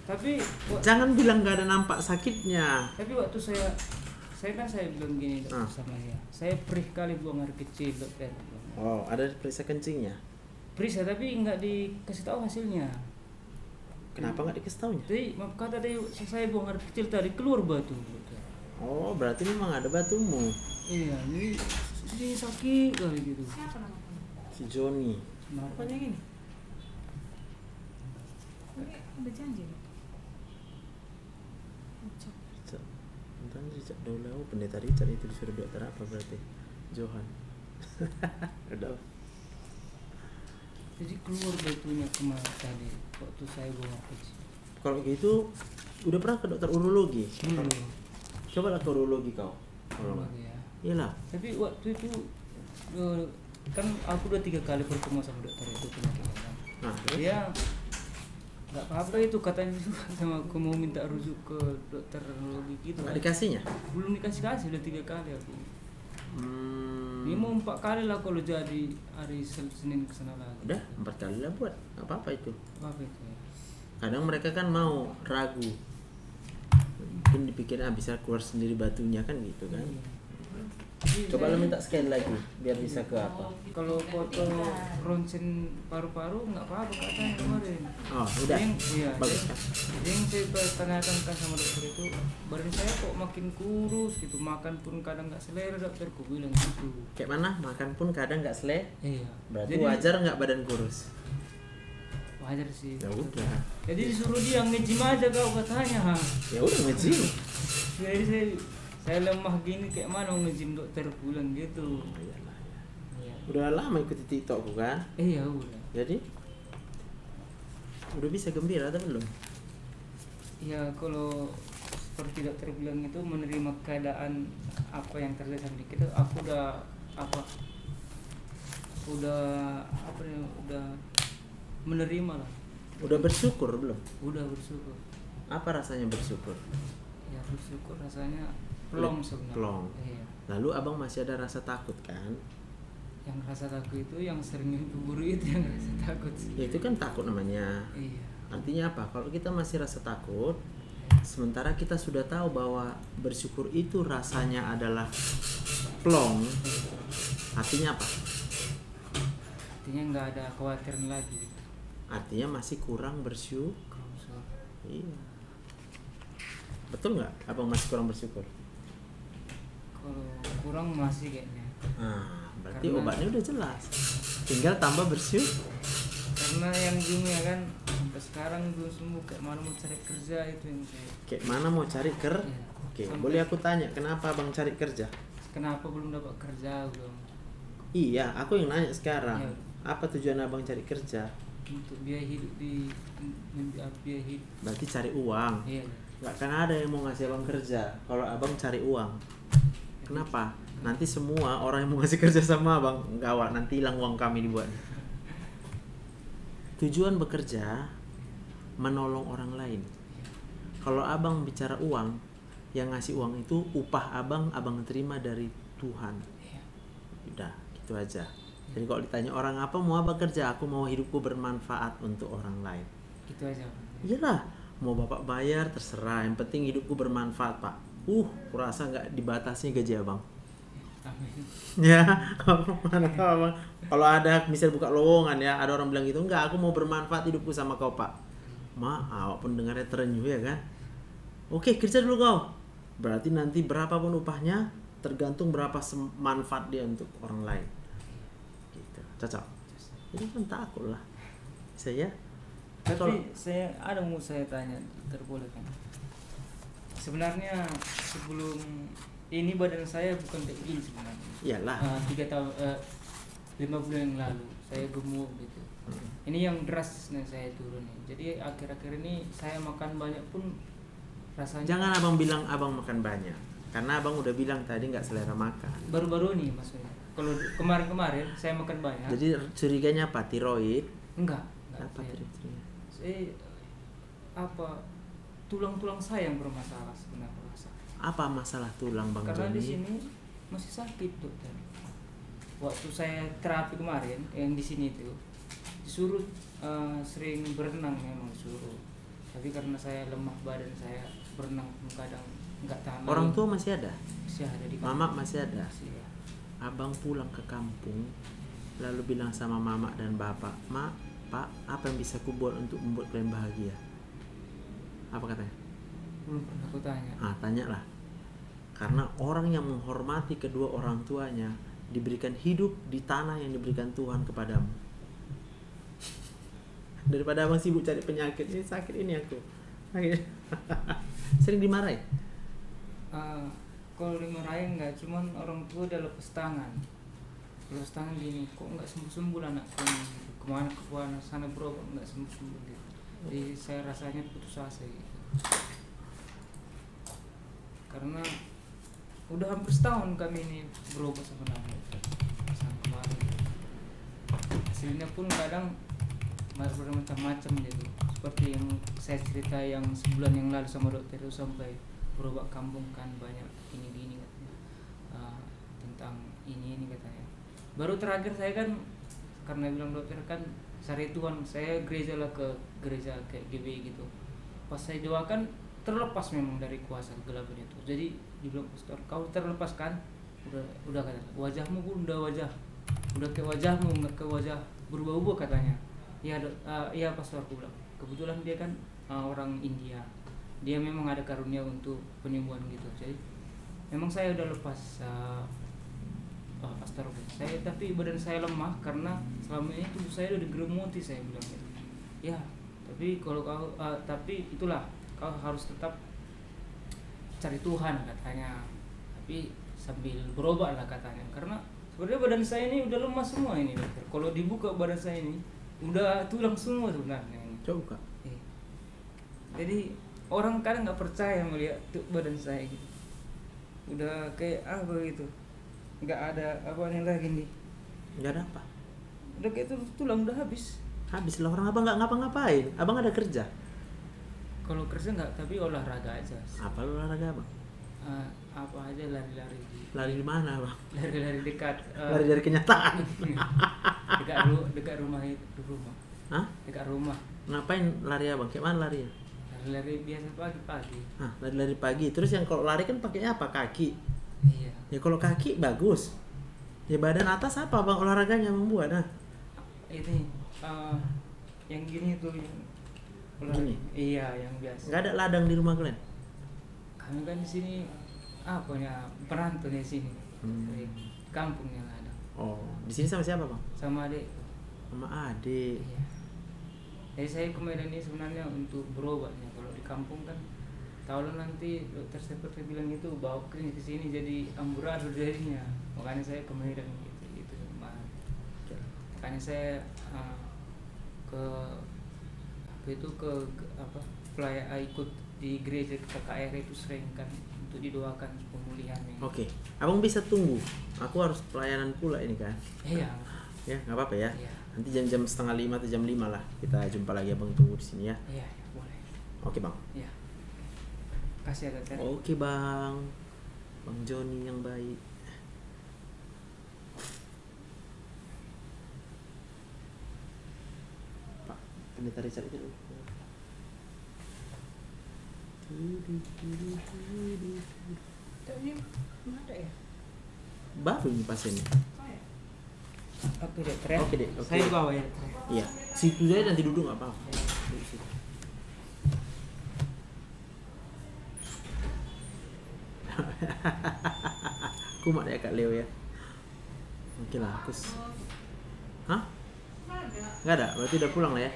Tapi jangan bilang nggak ada nampak sakitnya. Tapi waktu saya bilang gini dokter sama dia, saya perih kali buang air kecil dokter. Oh, ada periksa kencingnya? Periksa tapi nggak dikasih tahu hasilnya. Kenapa nggak dikasih tahunya? Jadi kata dia saya buang air kecil tadi keluar batu. Oh, berarti memang ada batumu. Iya, ini sakit kali gitu. Siapa namanya? Si Joni. Kenapanya gini? Ini udah janji loh. Entah Richard Daulau, pendeta Richard itu disuruh dokter apa berarti? Johan. Udah. Jadi keluar batunya kemarin tadi waktu saya buang air kecil. Kalau gitu udah pernah ke dokter urologi? Coba lah ke urologi kau. Kalau ya. Iyalah. Tapi waktu itu kan aku udah 3 kali bertemu sama dokter itu penyakit kan. Nah, dia nggak apa-apa itu katanya sama aku mau minta rujuk ke dokter urologi gitu. Nggak dikasihnya? Belum dikasih udah 3 kali aku. Ini mau 4 kali lah kalau jadi hari Senin kesana lagi. Udah 4 kali lah buat. Nggak apa-apa itu. Apa itu ya? Kadang mereka kan mau ragu. Mungkin dipikirnya bisa keluar sendiri batunya kan gitu kan. Coba lo minta scan lagi biar bisa ke apa. Kalau foto ronsen paru-paru nggak apa-apa katanya kemarin. Oh udah. Iya. Bagus kan. Yang saya tanyakan kan sama dokter itu, badan saya kok makin kurus gitu, makan pun kadang nggak selera dokterku bilang gitu. Kayak mana? Makan pun kadang nggak selera. Iya. Berarti Jadi, wajar nggak badan kurus? Wajar sih. Ya udah. Jadi disuruh dia nge-gym aja kau katanya. Ya udah nge-gym. Jadi saya lemah gini kayak mana nge-gym dokter bilang gitu. Oh, iyalah, ya. Udah lama ikuti TikTokku kan? Iya udah. Jadi udah bisa gembira atau belum? Ya kalau seperti dokter bilang itu menerima keadaan apa yang terjadi sama kita, aku udah apa apa ya, udah menerima lah. Udah bersyukur belum? Udah bersyukur. Apa rasanya bersyukur? Ya bersyukur rasanya plong sebenarnya. Plong. Iya. Lalu abang masih ada rasa takut kan? Yang rasa takut itu yang sering mimpi buruk itu yang rasa takut sih. Ya, itu kan takut namanya. Iya. Artinya apa? Kalau kita masih rasa takut, sementara kita sudah tahu bahwa bersyukur itu rasanya adalah plong, artinya apa? Artinya nggak ada khawatiran lagi. Artinya masih kurang bersyukur. Iya. Betul nggak? Abang masih kurang bersyukur? Kalau kurang masih kayaknya. Nah, berarti Karena- obatnya udah jelas. Tinggal tambah bersyukur. Karena yang bingung ya kan sampai sekarang belum sembuh, kayak mana mau cari kerja itu yang saya. Kayak mana mau cari kerja? Iya. Oke, Sampai- boleh aku tanya kenapa abang cari kerja? Kenapa belum dapat kerja belum? Iya, aku yang nanya sekarang. Iya. Apa tujuan abang cari kerja? Untuk biaya hidup biaya hidup. Berarti cari uang. Iya. Nggak akan ada yang mau ngasih abang kerja kalau abang cari uang. Kenapa? Nanti semua orang yang mau ngasih kerja sama abang, gawat, nanti hilang uang kami dibuat. Tujuan bekerja menolong orang lain. Kalau abang bicara uang, yang ngasih uang itu upah abang terima dari Tuhan. Udah, gitu aja. Jadi kalau ditanya orang apa mau abang kerja, aku mau hidupku bermanfaat untuk orang lain. Gitu aja. Iyalah, mau bapak bayar terserah, yang penting hidupku bermanfaat pak. Kurasa nggak dibatasi gaji abang. Amin. Ya, mana tahu abang. Kalau ada misal buka lowongan ya, ada orang bilang gitu, enggak, aku mau bermanfaat hidupku sama kau pak. Awak pun dengarnya terenyuh ya kan. Oke, kerja dulu kau. Berarti nanti berapapun upahnya tergantung berapa manfaat dia untuk orang lain. Gitu, cocok. Jadi kan takut lah. Saya. Tapi saya ada mau saya tanya, terboleh kan? Sebenarnya sebelum ini badan saya bukan kayak gini sebenarnya. Iyalah. 5 bulan yang lalu saya gemuk gitu. Ini yang drastis saya turun. Jadi akhir-akhir ini saya makan banyak pun rasanya. Jangan abang bilang abang makan banyak, karena abang udah bilang tadi nggak selera makan. Baru-baru nih maksudnya. Kalau kemarin-kemarin saya makan banyak. Jadi curiganya apa? Tiroid? Enggak. Apa curiga? Saya tulang-tulang saya yang bermasalah sebenarnya. Apa masalah tulang bang Karena Joni? di sini masih sakit dokter. Waktu saya terapi kemarin yang di sini itu disuruh sering berenang, memang disuruh. Tapi karena saya lemah badan, saya berenang pun kadang nggak tahan. Orang tua masih ada? Masih ada di kampung. Mama masih ada? Masih, ya. Abang pulang ke kampung lalu bilang sama mama dan bapak, Pak, apa yang bisa ku buat untuk membuat kalian bahagia? Apa katanya? Belum pernah aku tanya. Tanyalah. Karena orang yang menghormati kedua orang tuanya diberikan hidup di tanah yang diberikan Tuhan kepadamu. Daripada abang sibuk cari penyakit, ini sakit ini aku. Sering dimarahin? Kalau dimarahin enggak, cuman orang tua udah lepas tangan. Lepas tangan gini, kok enggak sembuh-sembuh anakku ini. Kemana sana berobat enggak sembuh-sembuh gitu. Jadi saya rasanya putus asa gitu. Karena udah hampir setahun kami ini berobat sebenarnya sampai kemarin. Hasilnya pun kadang bermacam-macam gitu. Seperti yang saya cerita yang sebulan yang lalu sama dokter itu, sampai berobat kampung kan banyak gini katanya, tentang ini katanya. Baru terakhir saya kan karena bilang dokter kan cari Tuhan, saya gereja lah ke gereja kayak GBI gitu. Pas saya doakan terlepas memang dari kuasa kegelapan itu. Jadi dibilang pastor, kau terlepas kan? Udah kata, wajahmu pun udah kayak wajahmu, nggak ke wajah berubah-ubah katanya. Iya pastor, aku bilang. Kebetulan dia kan orang India. Dia memang ada karunia untuk penyembuhan gitu. Jadi memang saya udah lepas pastor. Tapi badan saya lemah karena selama ini tubuh saya udah digerumuti, saya bilang gitu. Ya, tapi kalau kau tapi itulah, kau harus tetap cari Tuhan katanya, tapi sambil berobat lah katanya. Karena sebenarnya badan saya ini udah lemah semua ini dokter. Kalau dibuka badan saya ini udah tulang semua sebenarnya ini. Coba. Jadi orang kadang nggak percaya melihat badan saya gitu. Udah kayak apa gitu. Nggak ada apa nih lagi nih. Nggak ada apa? Udah kayak tulang udah habis. Habis lah, orang abang nggak ngapa-ngapain. Abang ada kerja? Kalau kerja nggak, tapi olahraga aja. Apa olahraga abang? Apa aja lari-lari. Lari di mana bang? Lari-lari dekat. Lari dari kenyataan. dekat rumah itu rumah. Hah? Dekat rumah. Ngapain lari abang? Kayak mana larinya? Lari biasa pagi-pagi. Lari pagi. Terus yang kalau lari kan pakainya apa? Kaki. Iya. Ya kalau kaki bagus. Ya badan atas apa bang olahraganya membuat? Ini yang gini tuh yang gini? Iya, yang biasa. Nggak ada ladang di rumah kalian? Kami kan di sini perantau di sini. Kampung yang ada. Oh, di sini sama siapa bang? Sama adik. Sama adik. Iya. Jadi saya ke Medan ini sebenarnya untuk berobatnya. Kalau di kampung kan tahu nanti dokter seperti bilang itu bawa ke sini jadi amburadul jadinya. Makanya saya ke Medan gitu. Makanya saya ke pelayan ikut di gereja KKR itu sering kan untuk didoakan pemulihannya. Oke, abang bisa tunggu. Aku harus pelayanan pula ini kan. Iya. Ya nggak apa-apa ya. Iya. Nanti jam 4:30 atau jam 5 lah kita jumpa lagi, abang tunggu di sini ya. Iya, boleh. Oke bang. Iya. Kasih ya dokter. Oke bang. Bang Joni yang baik. Pak, pendeta Richard itu dulu. Tapi mana ada ya? Baru ini pasiennya. Oke dokter ya. Oke deh. Saya bawa ya. Iya. Situ aja nanti duduk nggak apa-apa. Duduk situ. Kumat ya Kak Leo ya. Oke lah, aku. Hah? Nggak ada. Berarti udah pulang lah ya.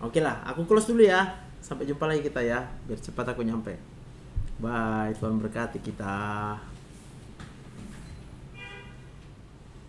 Oke lah, aku close dulu ya. Sampai jumpa lagi kita ya. Biar cepat aku nyampe. Bye. Tuhan berkati kita.